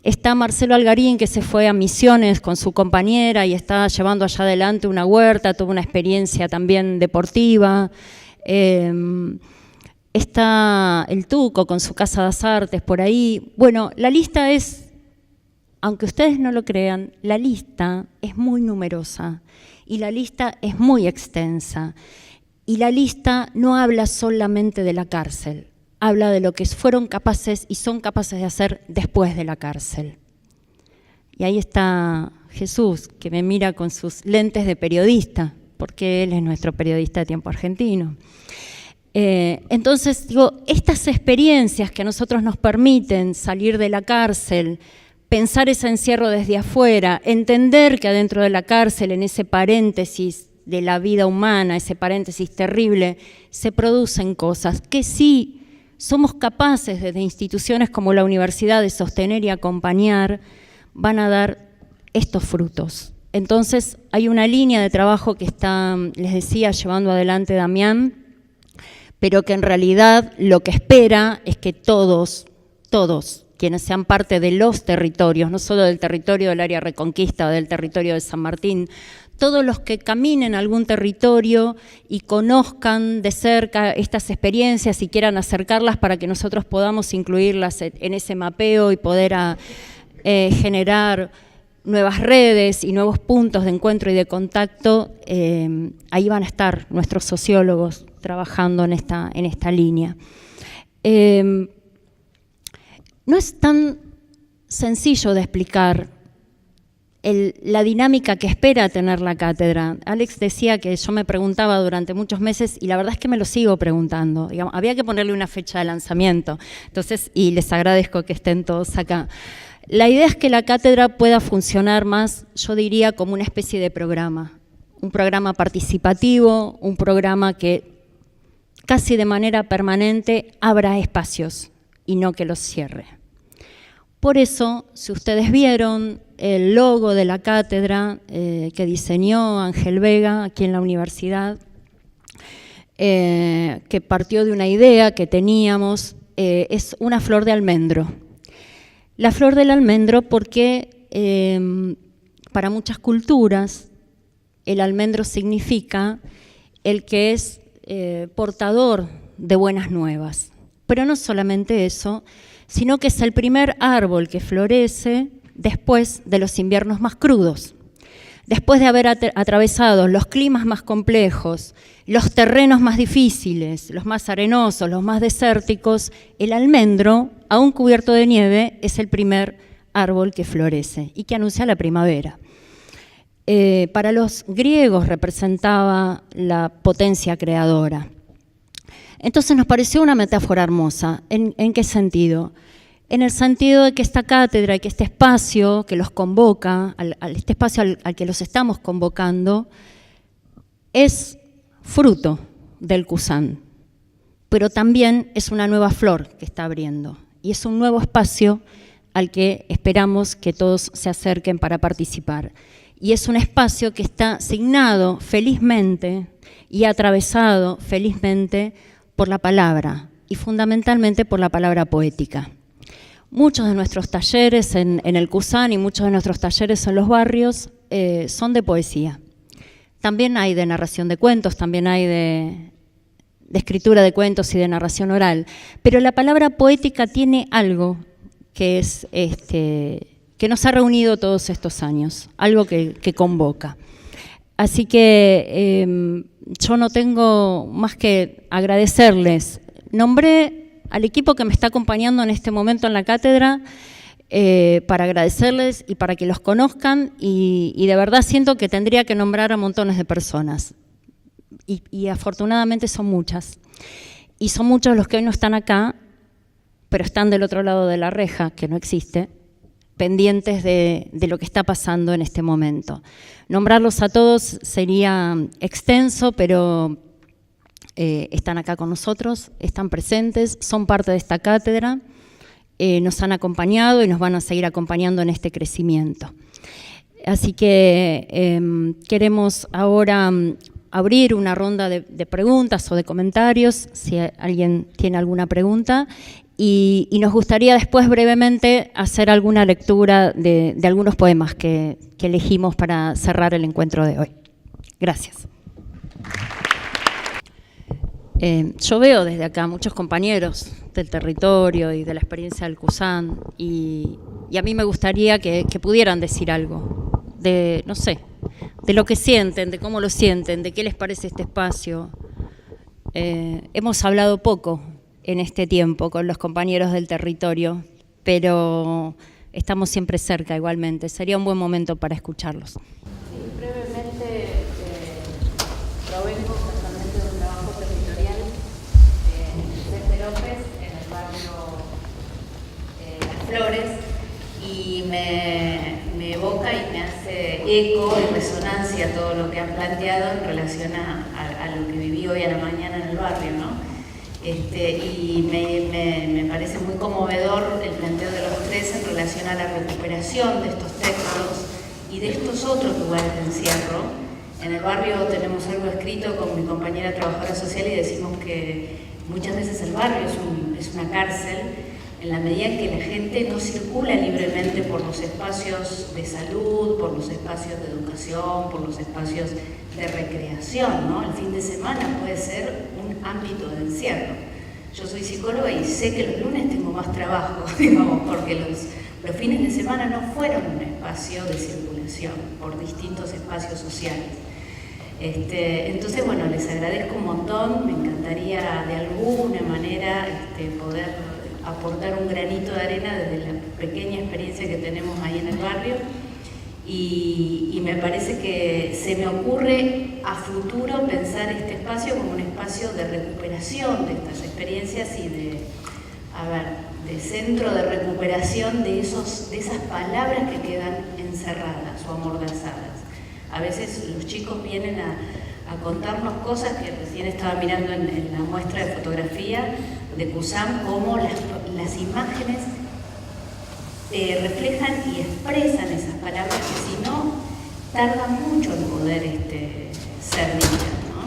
B: Está Marcelo Algarín, que se fue a Misiones con su compañera y está llevando allá adelante una huerta, tuvo una experiencia también deportiva. Está el Tuco con su Casa de las Artes por ahí. Bueno, la lista es, aunque ustedes no lo crean, la lista es muy numerosa y la lista es muy extensa. Y la lista no habla solamente de la cárcel, habla de lo que fueron capaces y son capaces de hacer después de la cárcel. Y ahí está Jesús, que me mira con sus lentes de periodista, porque él es nuestro periodista de Tiempo Argentino. Entonces, digo, estas experiencias que a nosotros nos permiten salir de la cárcel, pensar ese encierro desde afuera, entender que adentro de la cárcel, en ese paréntesis de la vida humana, ese paréntesis terrible, se producen cosas que sí somos capaces desde instituciones como la universidad de sostener y acompañar, van a dar estos frutos. Entonces, hay una línea de trabajo que está, les decía, llevando adelante Damián, pero que en realidad lo que espera es que todos quienes sean parte de los territorios, no solo del territorio del área Reconquista o del territorio de San Martín, todos los que caminen a algún territorio y conozcan de cerca estas experiencias y quieran acercarlas para que nosotros podamos incluirlas en ese mapeo y poder generar nuevas redes y nuevos puntos de encuentro y de contacto, ahí van a estar nuestros sociólogos trabajando en esta línea. No es tan sencillo de explicar la dinámica que espera tener la cátedra. Alex decía que yo me preguntaba durante muchos meses y la verdad es que me lo sigo preguntando. Digamos, había que ponerle una fecha de lanzamiento. Entonces, y les agradezco que estén todos acá. La idea es que la cátedra pueda funcionar más, yo diría, como una especie de programa. Un programa participativo, un programa que casi de manera permanente abra espacios y no que los cierre. Por eso, si ustedes vieron el logo de la cátedra que diseñó Ángel Vega aquí en la universidad, que partió de una idea que teníamos, es una flor de almendro. La flor del almendro porque para muchas culturas el almendro significa el que es portador de buenas nuevas. Pero no solamente eso, sino que es el primer árbol que florece después de los inviernos más crudos. Después de haber atravesado los climas más complejos, los terrenos más difíciles, los más arenosos, los más desérticos, el almendro, aún cubierto de nieve, es el primer árbol que florece y que anuncia la primavera. Para los griegos representaba la potencia creadora. Entonces nos pareció una metáfora hermosa. ¿En qué sentido? En el sentido de que esta cátedra y que este espacio que los convoca, este espacio al que los estamos convocando, es fruto del Cusán, pero también es una nueva flor que está abriendo y es un nuevo espacio al que esperamos que todos se acerquen para participar. Y es un espacio que está signado felizmente y atravesado felizmente por la palabra y fundamentalmente por la palabra poética. Muchos de nuestros talleres en el Cusán y muchos de nuestros talleres en los barrios son de poesía. También hay de narración de cuentos, también hay de escritura de cuentos y de narración oral, pero la palabra poética tiene algo que es que nos ha reunido todos estos años, algo que convoca. Así que yo no tengo más que agradecerles. Nombré al equipo que me está acompañando en este momento en la cátedra para agradecerles y para que los conozcan y de verdad siento que tendría que nombrar a montones de personas y afortunadamente son muchas. Y son muchos los que hoy no están acá, pero están del otro lado de la reja, que no existe, pendientes de lo que está pasando en este momento. Nombrarlos a todos sería extenso, pero están acá con nosotros, están presentes, son parte de esta cátedra, nos han acompañado y nos van a seguir acompañando en este crecimiento. Así que queremos ahora abrir una ronda de preguntas o de comentarios, si alguien tiene alguna pregunta, y nos gustaría después brevemente hacer alguna lectura de algunos poemas que elegimos para cerrar el encuentro de hoy. Gracias. Yo veo desde acá muchos compañeros del territorio y de la experiencia del Cusán y a mí me gustaría que pudieran decir algo de, no sé, de lo que sienten, de cómo lo sienten, de qué les parece este espacio. Hemos hablado poco en este tiempo con los compañeros del territorio, pero estamos siempre cerca igualmente. Sería un buen momento para escucharlos. Sí, brevemente, provengo justamente de un trabajo territorial en Vicente López, en el barrio Las Flores, y me evoca y me hace eco y resonancia todo lo que han planteado en relación a lo que viví hoy a la mañana en el barrio, ¿no? Y me parece muy conmovedor el planteo de los tres en relación a la recuperación de estos textos y de estos otros lugares de encierro. En el barrio tenemos algo escrito con mi compañera trabajadora social y decimos que muchas veces el barrio es una cárcel en la medida en que la gente no circula libremente por los espacios de salud, por los espacios de educación, por los espacios de recreación, ¿no? El fin de semana puede ser un ámbito de encierro. Yo soy psicóloga y sé que los lunes tengo más trabajo, digamos, porque los fines de semana no fueron un espacio de circulación por distintos espacios sociales. Entonces, bueno, les agradezco un montón, me encantaría de alguna manera poder aportar un granito de arena desde la pequeña experiencia que tenemos ahí en el barrio y me parece que se me ocurre a futuro pensar este espacio como un espacio de recuperación de estas experiencias y de centro de recuperación de esas palabras que quedan encerradas o amordazadas. A veces los chicos vienen a contarnos cosas que recién estaba mirando en la muestra de fotografía de Cusán, como las imágenes
D: reflejan y expresan esas palabras que si no, tarda mucho en poder ser dichas, ¿no?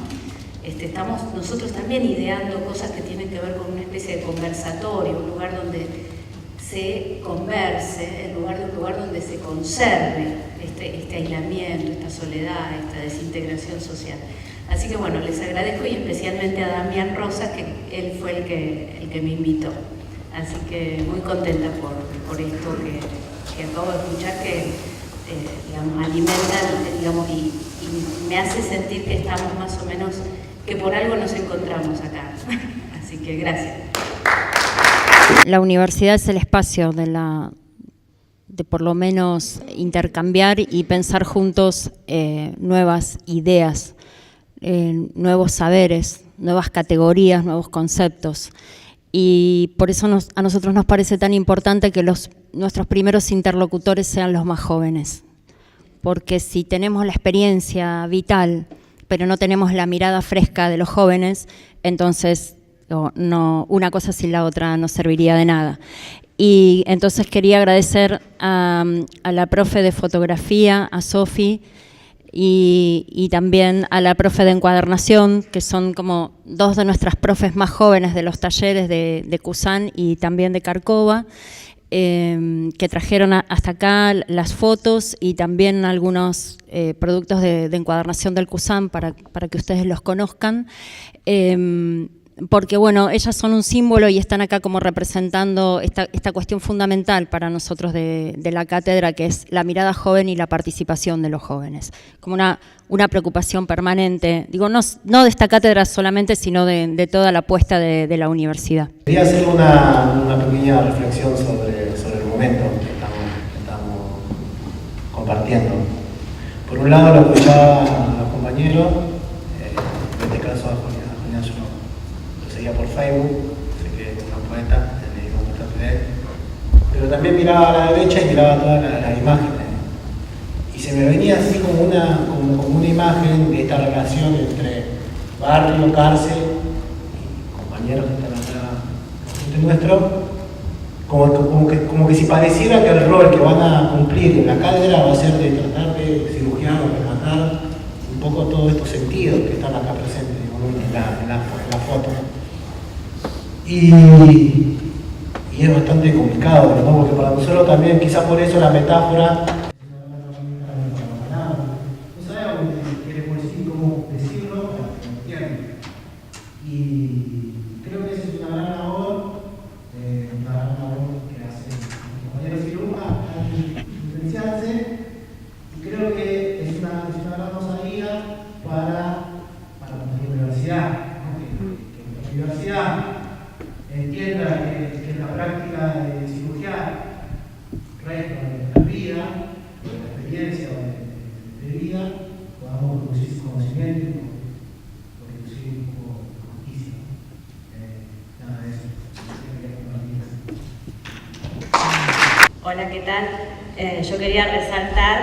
D: Estamos nosotros también ideando cosas que tienen que ver con una especie de conversatorio, un lugar donde se converse, un lugar donde se conserve este aislamiento, esta soledad, esta desintegración social. Así que bueno, les agradezco y especialmente a Damián Rosas, que él fue el que me invitó. Así que muy contenta por esto que acabo de escuchar, que digamos, alimenta, digamos, y me hace sentir que estamos más o menos, que por algo nos encontramos acá. Así que gracias.
B: La universidad es el espacio de por lo menos intercambiar y pensar juntos nuevas ideas, nuevos saberes, nuevas categorías, nuevos conceptos. Y por eso a nosotros nos parece tan importante que nuestros primeros interlocutores sean los más jóvenes. Porque si tenemos la experiencia vital, pero no tenemos la mirada fresca de los jóvenes, entonces no, una cosa sin la otra no serviría de nada. Y entonces quería agradecer a la profe de fotografía, a Sofi, y también a la profe de encuadernación, que son como dos de nuestras profes más jóvenes de los talleres de Cusán y también de Carcova, que trajeron hasta acá las fotos y también algunos productos de encuadernación del Cusán para que ustedes los conozcan. Porque bueno, ellas son un símbolo y están acá como representando esta cuestión fundamental para nosotros de la cátedra, que es la mirada joven y la participación de los jóvenes. Como una preocupación permanente, digo, no de esta cátedra solamente, sino de toda la apuesta de la universidad.
E: Quería hacer una pequeña reflexión sobre el momento que estamos compartiendo. Por un lado, lo escuchaba a los compañeros, en este caso a Julián, yo lo seguía por Facebook, sé que es un poeta, le digo bastante de él, pero también miraba a la derecha y miraba todas las imágenes. Y se me venía así como una imagen de esta relación entre barrio, cárcel y compañeros que están acá frente nuestro, como que si pareciera que el rol que van a cumplir en la cátedra va a ser de tratar de cirugiar o rematar un poco todos estos sentidos que están acá presentes en la foto. Y es bastante complicado, ¿no? Porque para nosotros también, quizás por eso la metáfora no sabemos qué quiere decir, cómo decirlo, pero se entiende. Y creo que esa es una gran labor que hace el compañero cirujano al diferenciarse, y creo que es una gran osadía para la universidad, ¿no? que la universidad entienda que la práctica de cirugía resta de la vida, de la experiencia de vida, podamos producir conocimiento, producir un poco de justicia. Nada de eso.
D: Hola, ¿qué tal? Yo quería resaltar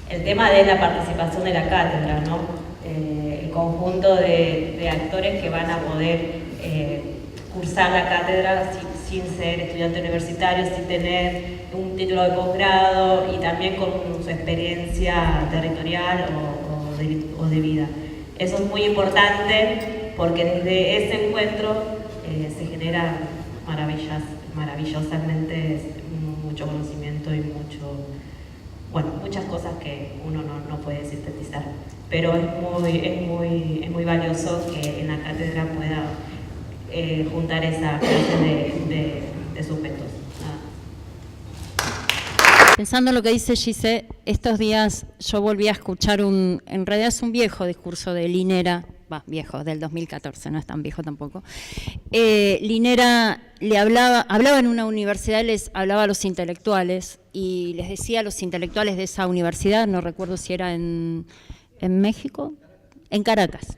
D: el tema de la participación de la cátedra, ¿no? El conjunto de actores que van a poder cursar la cátedra sin ser estudiante universitario, sin tener un título de posgrado y también con su experiencia territorial o de vida. Eso es muy importante porque desde ese encuentro se genera maravillosamente mucho conocimiento y muchas cosas que uno no puede sintetizar. Pero es muy valioso que en la cátedra pueda juntar esa clase de sujetos.
B: Pensando en lo que dice Gise, estos días yo volví a escuchar en realidad es un viejo discurso de Linera, viejo, del 2014, no es tan viejo tampoco. Linera le hablaba en una universidad, les hablaba a los intelectuales y les decía a los intelectuales de esa universidad, no recuerdo si era en México, en Caracas.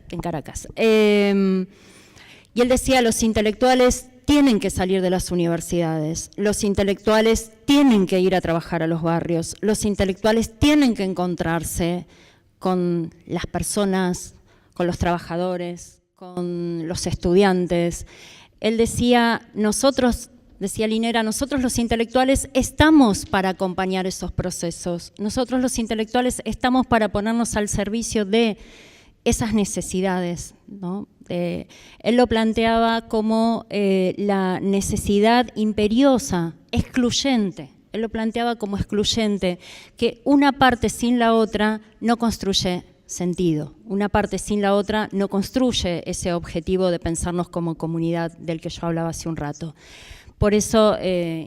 B: Y él decía, los intelectuales tienen que salir de las universidades, los intelectuales tienen que ir a trabajar a los barrios, los intelectuales tienen que encontrarse con las personas, con los trabajadores, con los estudiantes. Él decía, nosotros decía Linera, nosotros los intelectuales estamos para acompañar esos procesos. Nosotros los intelectuales estamos para ponernos al servicio de esas necesidades, ¿no? Él lo planteaba como la necesidad imperiosa, excluyente. Él lo planteaba como excluyente, que una parte sin la otra no construye sentido. Una parte sin la otra no construye ese objetivo de pensarnos como comunidad del que yo hablaba hace un rato. Por eso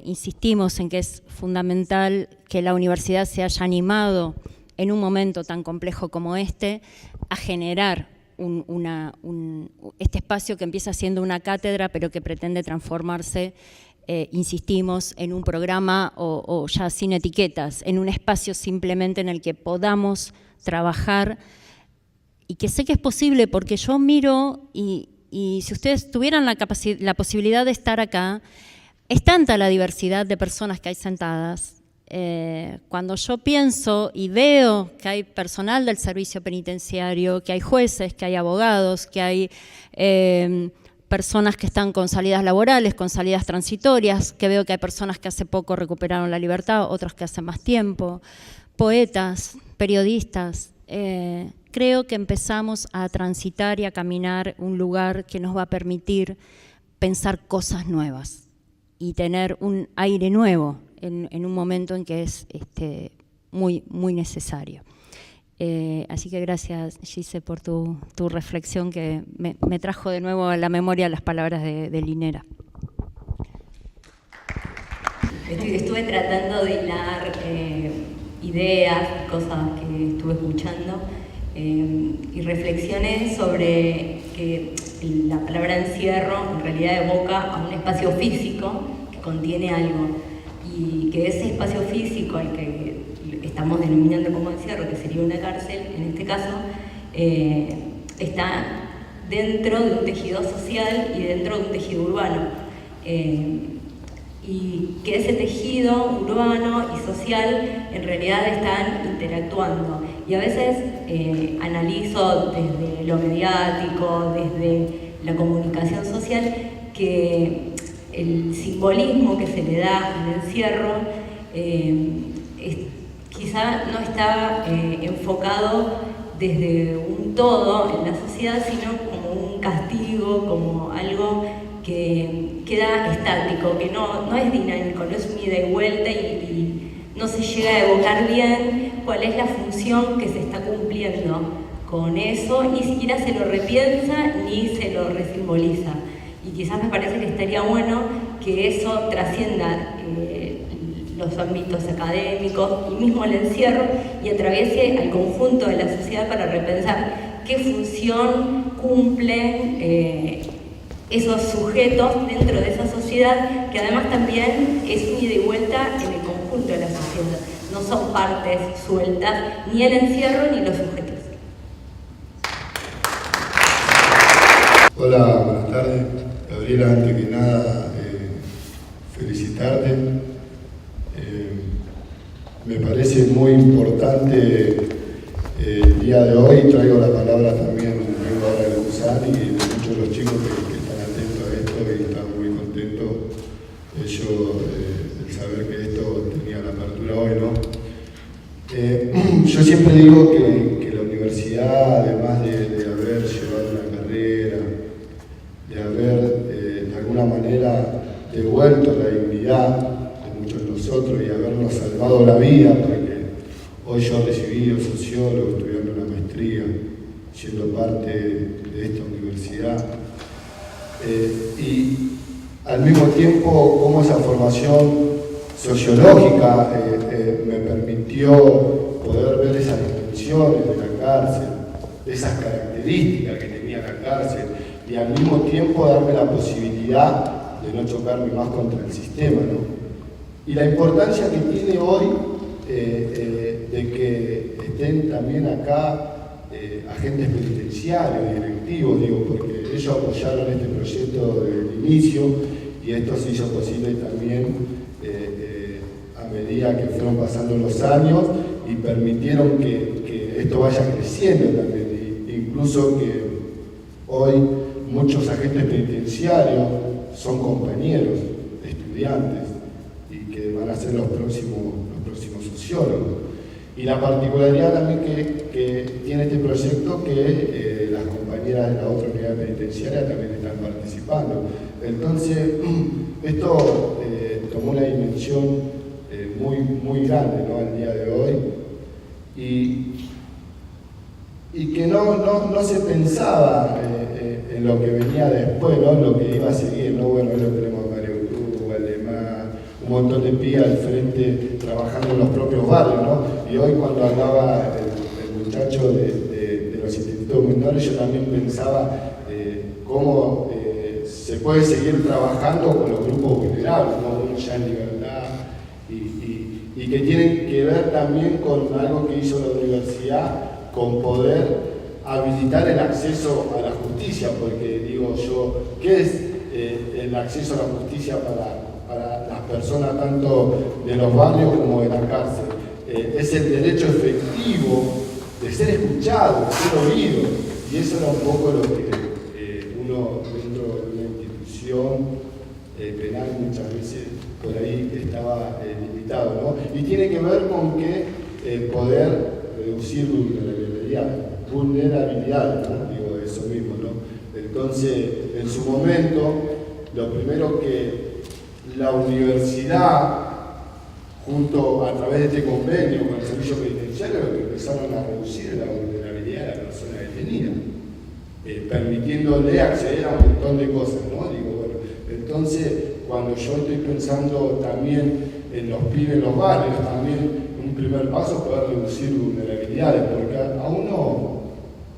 B: insistimos en que es fundamental que la universidad se haya animado en un momento tan complejo como este a generar este espacio que empieza siendo una cátedra, pero que pretende transformarse, insistimos, en un programa o ya sin etiquetas, en un espacio simplemente en el que podamos trabajar, y que sé que es posible porque yo miro y si ustedes tuvieran la posibilidad de estar acá, es tanta la diversidad de personas que hay sentadas. Cuando yo pienso y veo que hay personal del servicio penitenciario, que hay jueces, que hay abogados, que hay personas que están con salidas laborales, con salidas transitorias, que veo que hay personas que hace poco recuperaron la libertad, otros que hace más tiempo, poetas, periodistas, creo que empezamos a transitar y a caminar un lugar que nos va a permitir pensar cosas nuevas y tener un aire nuevo en un momento en que es muy, muy necesario. Así que gracias, Gise, por tu reflexión que me trajo de nuevo a la memoria las palabras de Linera.
D: Estuve tratando de hilar ideas, cosas que estuve escuchando y reflexiones sobre que la palabra encierro en realidad evoca a un espacio físico que contiene algo, y que ese espacio físico al que estamos denominando como encierro, que sería una cárcel en este caso, está dentro de un tejido social y dentro de un tejido urbano. Y que ese tejido urbano y social en realidad están interactuando. Y a veces analizo desde lo mediático, desde la comunicación social, que el simbolismo que se le da al encierro quizá no está enfocado desde un todo en la sociedad, sino como un castigo, como algo que queda estático, que no es dinámico, no es un ida y vuelta y no se llega a evocar bien cuál es la función que se está cumpliendo con eso, ni siquiera se lo repiensa ni se lo resimboliza. Y quizás me parece que estaría bueno que eso trascienda los ámbitos académicos y mismo el encierro y atraviese al conjunto de la sociedad para repensar qué función cumplen esos sujetos dentro de esa sociedad, que además también es un ida y vuelta en el conjunto de la sociedad. No son partes sueltas, ni el encierro ni los sujetos.
F: Hola, buenas tardes. Gabriela, antes que nada, felicitarte. Me parece muy importante el día de hoy. Traigo la palabra también, vengo ahora de Busan y de muchos de los chicos que están atentos a esto y están muy contentos el saber que esto tenía la apertura hoy, ¿no? Yo siempre digo que la universidad, además de haber llevado una carrera, de haber de alguna manera devuelto la dignidad de muchos de nosotros y habernos salvado la vida, porque hoy yo he recibido sociólogo, estudiando una maestría, siendo parte de esta universidad, y al mismo tiempo cómo esa formación sociológica me permitió poder ver esas dimensiones de la cárcel, esas características que tenía la cárcel, y al mismo tiempo darme la posibilidad de no chocarme más contra el sistema, ¿no? Y la importancia que tiene hoy de que estén también acá agentes penitenciarios, directivos, digo, porque ellos apoyaron este proyecto desde el inicio y esto se hizo posible también a medida que fueron pasando los años y permitieron que esto vaya creciendo también, incluso que hoy muchos agentes penitenciarios son compañeros estudiantes y que van a ser los próximos sociólogos. Y la particularidad también que tiene este proyecto que las compañeras de la otra unidad penitenciaria también están participando. Entonces, esto tomó una dimensión muy grande, ¿no?, al día de hoy, y que no se pensaba en lo que venía después, ¿no?, en lo que iba a seguir, ¿no? Bueno, ahí lo tenemos a Mario Cruz, Alemán, un montón de pibas al frente trabajando en los propios barrios, ¿no? Y hoy cuando hablaba el muchacho de los institutos menores, yo también pensaba cómo se puede seguir trabajando con los grupos vulnerables, ¿no?, uno ya en libertad, y que tienen que ver también con algo que hizo la universidad, con poder habilitar el acceso a la justicia, porque digo yo, ¿qué es el acceso a la justicia para las personas tanto de los barrios como de la cárcel? Es el derecho efectivo de ser escuchado, de ser oído, y eso era un poco lo que uno dentro de una institución penal muchas veces por ahí estaba limitado, ¿no? Y tiene que ver con que poder reducir vulnerabilidad, ¿no? Digo, eso mismo, ¿no? Entonces, en su momento, lo primero que la universidad, junto a través de este convenio con el servicio penitenciario, lo que empezaron a reducir la vulnerabilidad de la persona detenida, permitiéndole acceder a un montón de cosas, ¿no? Digo, bueno, entonces, cuando yo estoy pensando también en los pibes en los barrios, también un primer paso es poder reducir vulnerabilidades, porque a uno,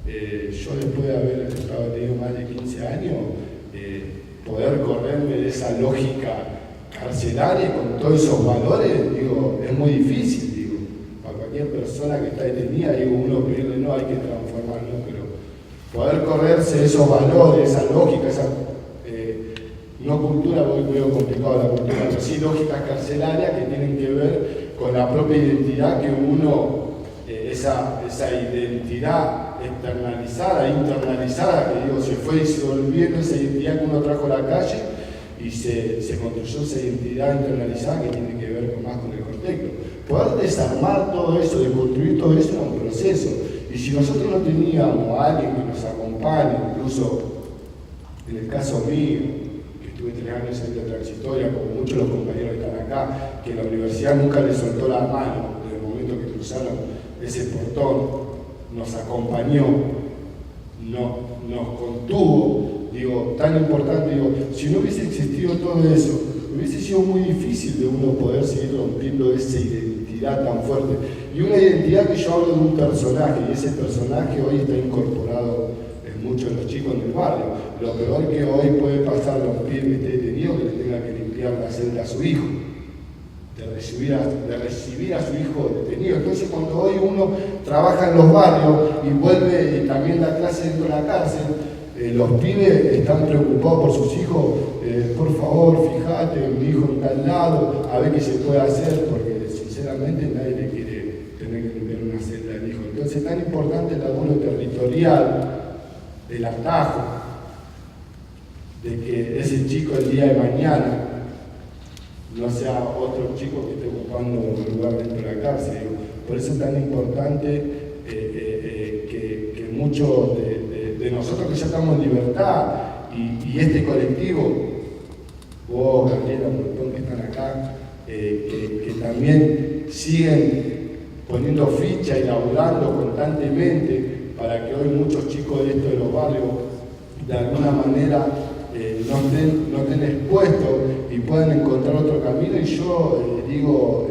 F: yo después de haber estado tenido más de 15 años, poder correrme de esa lógica carcelaria con todos esos valores, digo, es muy difícil, digo, para cualquier persona que está detenida, digo, uno pedirle, no, hay que transformarlo, pero poder correrse de esos valores, esa lógica, esa no cultura, muy complicado la cultura, pero sí lógicas carcelarias que tienen que ver con la propia identidad que uno, esa identidad externalizada, internalizada, que digo, se fue disolviendo esa identidad que uno trajo a la calle y se construyó esa identidad internalizada que tiene que ver más con el contexto. Poder desarmar todo eso, deconstruir todo eso es un proceso. Y si nosotros no teníamos a alguien que nos acompañe, incluso en el caso mío, tuve 3 años en la transitoria, como muchos de los compañeros que están acá, que la universidad nunca les soltó la mano desde el momento que cruzaron ese portón, nos acompañó, nos contuvo, digo, tan importante, digo, si no hubiese existido todo eso, hubiese sido muy difícil de uno poder seguir rompiendo esa identidad tan fuerte. Y una identidad que yo hablo de un personaje, y ese personaje hoy está incorporado muchos de los chicos en el barrio. Lo peor que hoy puede pasar a los pibes que esté detenido, que le tenga que limpiar la celda a su hijo, de recibir a su hijo detenido. Entonces, cuando hoy uno trabaja en los barrios y vuelve también la clase dentro de la cárcel, los pibes están preocupados por sus hijos. Por favor, fíjate, mi hijo en tal lado, a ver qué se puede hacer, porque sinceramente nadie le quiere tener que limpiar una celda al hijo. Entonces, es tan importante el laburo territorial, del atajo, de que ese chico el día de mañana no sea otro chico que esté ocupando un lugar dentro de la cárcel. Por eso es tan importante que muchos de nosotros que ya estamos en libertad y este colectivo, vos, Gabriela, un montón que están acá, que también siguen poniendo ficha y laburando constantemente para que hoy muchos chicos de estos de los barrios de alguna manera no estén expuestos y puedan encontrar otro camino. Y yo digo,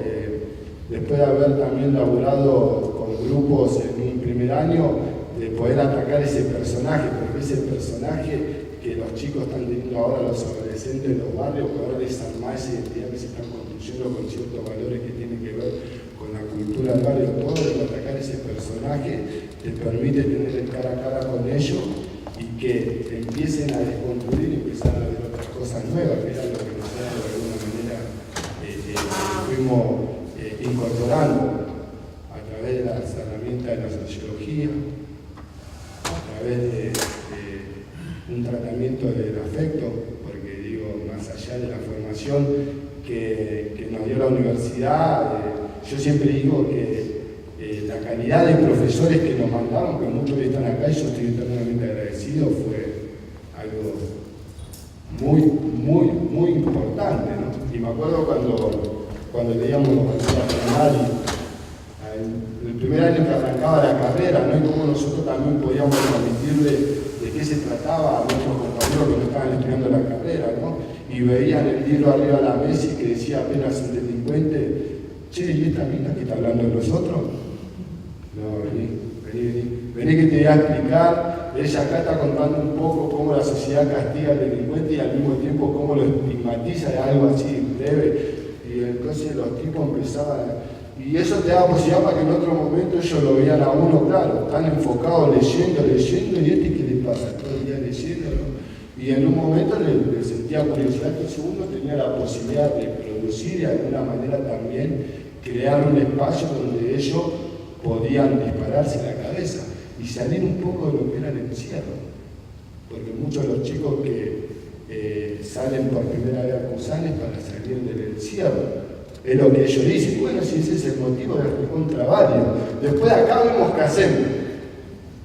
F: después de haber también laburado con grupos en un primer año, de poder atacar ese personaje, porque ese personaje que los chicos están teniendo ahora, los adolescentes de los barrios, poder desarmar esa identidad que se están construyendo con ciertos valores que tienen que ver con la cultura del barrio, poder atacar ese personaje te permite tener el cara a cara con ellos y que empiecen a desconstruir y empezar a ver otras cosas nuevas, que era lo que nosotros de alguna manera fuimos incorporando a través de las herramientas de la sociología, a través de un tratamiento del afecto, porque digo, más allá de la formación universidad, yo siempre digo que la calidad de profesores que nos mandaron, que muchos están acá y yo estoy eternamente agradecido, fue algo muy importante, ¿no? Y me acuerdo cuando leíamos García Fernández, el primer año que arrancaba la carrera, ¿no? Y cómo nosotros también podíamos transmitirle de qué se trataba a nuestros compañeros que no estaban estudiando la carrera, ¿no? Y veían el libro arriba de la mesa y que decía apenas un delincuente, che, ¿y esta mina que está hablando de nosotros? No, vení que te voy a explicar. Ella acá está contando un poco cómo la sociedad castiga al delincuente y al mismo tiempo cómo lo estigmatiza, es algo así breve. Y entonces los tipos empezaban y eso te da posibilidad para que en otro momento ellos lo vean a uno, claro, están enfocados leyendo, y ¿qué les pasa? Todo el día leyendo, ¿no? Y en un momento le sentía curiosidad que uno tenía la posibilidad de producir y de alguna manera también crear un espacio donde ellos podían dispararse la cabeza y salir un poco de lo que era el encierro. Porque muchos de los chicos que salen por primera vez a Cusales para salir del encierro, es lo que ellos dicen. Bueno, si ese es el motivo de recontravalio. Después de acá vemos qué hacemos.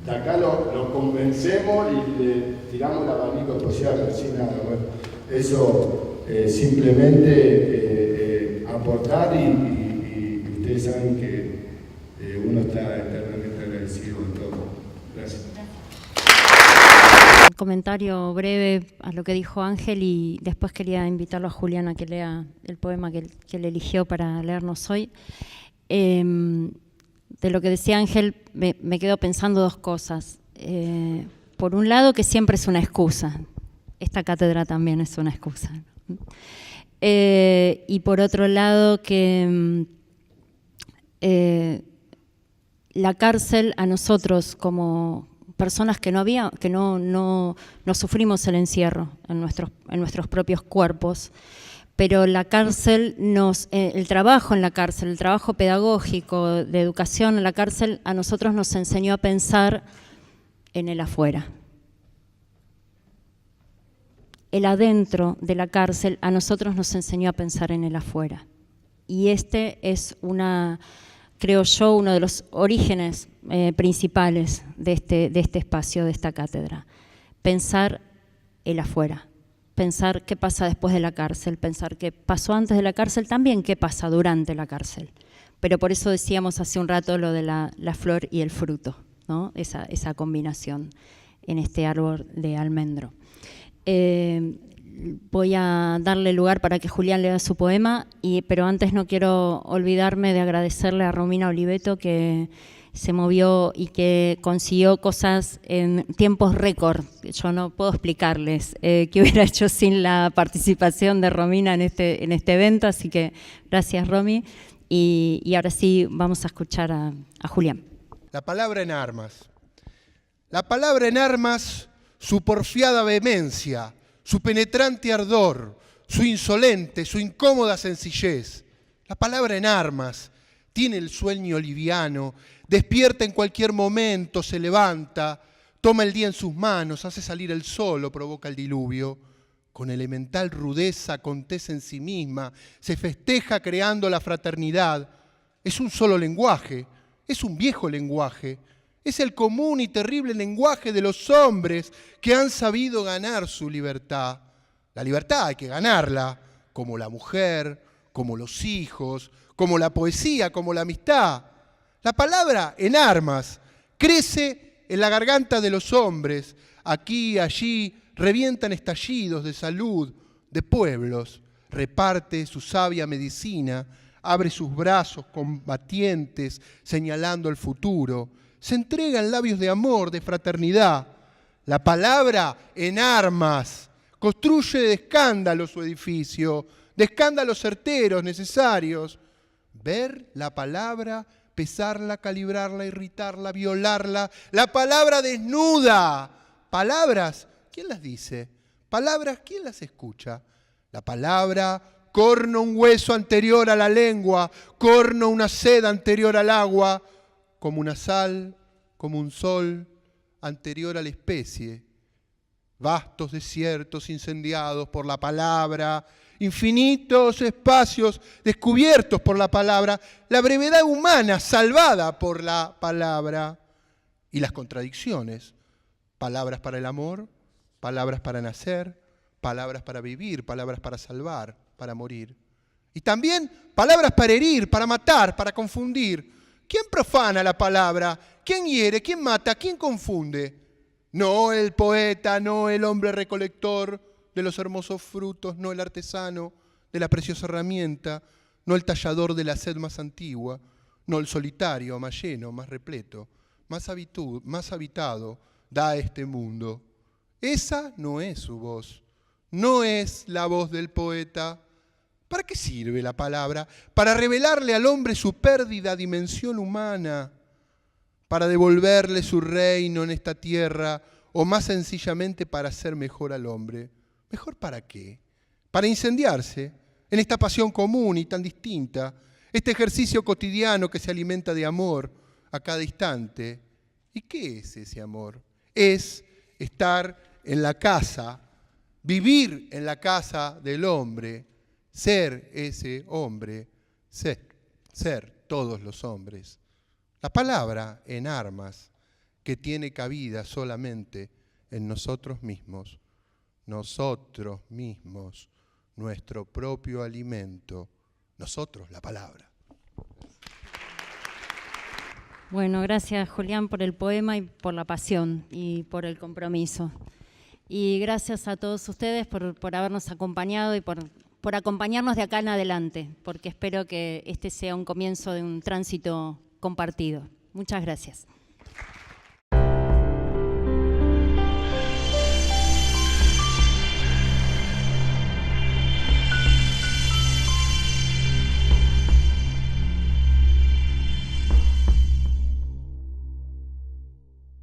F: De acá lo convencemos y le tiramos el abanico de posibilidades, pero sin nada. Bueno, eso simplemente aportar y ustedes saben que uno está eternamente agradecido en todo. Gracias.
B: Un comentario breve a lo que dijo Ángel y después quería invitarlo a Julián a que lea el poema que él eligió para leernos hoy. De lo que decía Ángel me quedo pensando dos cosas. Por un lado, que siempre es una excusa. Esta cátedra también es una excusa. Y por otro lado, que la cárcel a nosotros como personas que no sufrimos el encierro en nuestros propios cuerpos, pero la cárcel el trabajo en la cárcel, el trabajo pedagógico de educación en la cárcel a nosotros nos enseñó a pensar en el afuera. El adentro de la cárcel a nosotros nos enseñó a pensar en el afuera. Y este es creo yo, uno de los orígenes principales de este espacio, de esta cátedra. Pensar el afuera, pensar qué pasa después de la cárcel, pensar qué pasó antes de la cárcel, también qué pasa durante la cárcel. Pero por eso decíamos hace un rato lo de la flor y el fruto, ¿no? Esa combinación en este árbol de almendro. Voy a darle lugar para que Julián lea su poema, pero antes no quiero olvidarme de agradecerle a Romina Oliveto que se movió y que consiguió cosas en tiempos récord. Yo no puedo explicarles qué hubiera hecho sin la participación de Romina en este evento, así que gracias, Romy. Y ahora sí vamos a escuchar a Julián.
C: La palabra en armas. La palabra en armas, su porfiada vehemencia, su penetrante ardor, su insolente, su incómoda sencillez. La palabra en armas tiene el sueño liviano, despierta en cualquier momento, se levanta, toma el día en sus manos, hace salir el sol o provoca el diluvio. Con elemental rudeza acontece en sí misma, se festeja creando la fraternidad. Es un solo lenguaje, es un viejo lenguaje. Es el común y terrible lenguaje de los hombres que han sabido ganar su libertad. La libertad hay que ganarla, como la mujer, como los hijos, como la poesía, como la amistad. La palabra en armas crece en la garganta de los hombres. Aquí y allí revientan estallidos de salud de pueblos. Reparte su sabia medicina, abre sus brazos combatientes señalando el futuro. Se entrega en labios de amor, de fraternidad. La palabra en armas construye de escándalo su edificio, de escándalos certeros, necesarios. Ver la palabra, pesarla, calibrarla, irritarla, violarla. La palabra desnuda. Palabras, ¿quién las dice? Palabras, ¿quién las escucha? La palabra corno un hueso anterior a la lengua, corno una sed anterior al agua, como una sal, como un sol, anterior a la especie. Vastos desiertos incendiados por la palabra, infinitos espacios descubiertos por la palabra, la brevedad humana salvada por la palabra y las contradicciones. Palabras para el amor, palabras para nacer, palabras para vivir, palabras para salvar, para morir. Y también palabras para herir, para matar, para confundir. ¿Quién profana la palabra? ¿Quién hiere? ¿Quién mata? ¿Quién confunde? No el poeta, no el hombre recolector de los hermosos frutos, no el artesano de la preciosa herramienta, no el tallador de la sed más antigua, no el solitario, más lleno, más repleto, más habitado da este mundo. Esa no es su voz, no es la voz del poeta. ¿Para qué sirve la palabra? Para revelarle al hombre su pérdida dimensión humana, para devolverle su reino en esta tierra, o más sencillamente para hacer mejor al hombre. ¿Mejor para qué? Para incendiarse en esta pasión común y tan distinta, este ejercicio cotidiano que se alimenta de amor a cada instante. ¿Y qué es ese amor? Es estar en la casa, vivir en la casa del hombre, ser ese hombre, ser todos los hombres. La palabra en armas que tiene cabida solamente en nosotros mismos, nuestro propio alimento, nosotros la palabra.
B: Bueno, gracias Julián por el poema y por la pasión y por el compromiso. Y gracias a todos ustedes por habernos acompañado y por acompañarnos de acá en adelante, porque espero que este sea un comienzo de un tránsito compartido. Muchas gracias.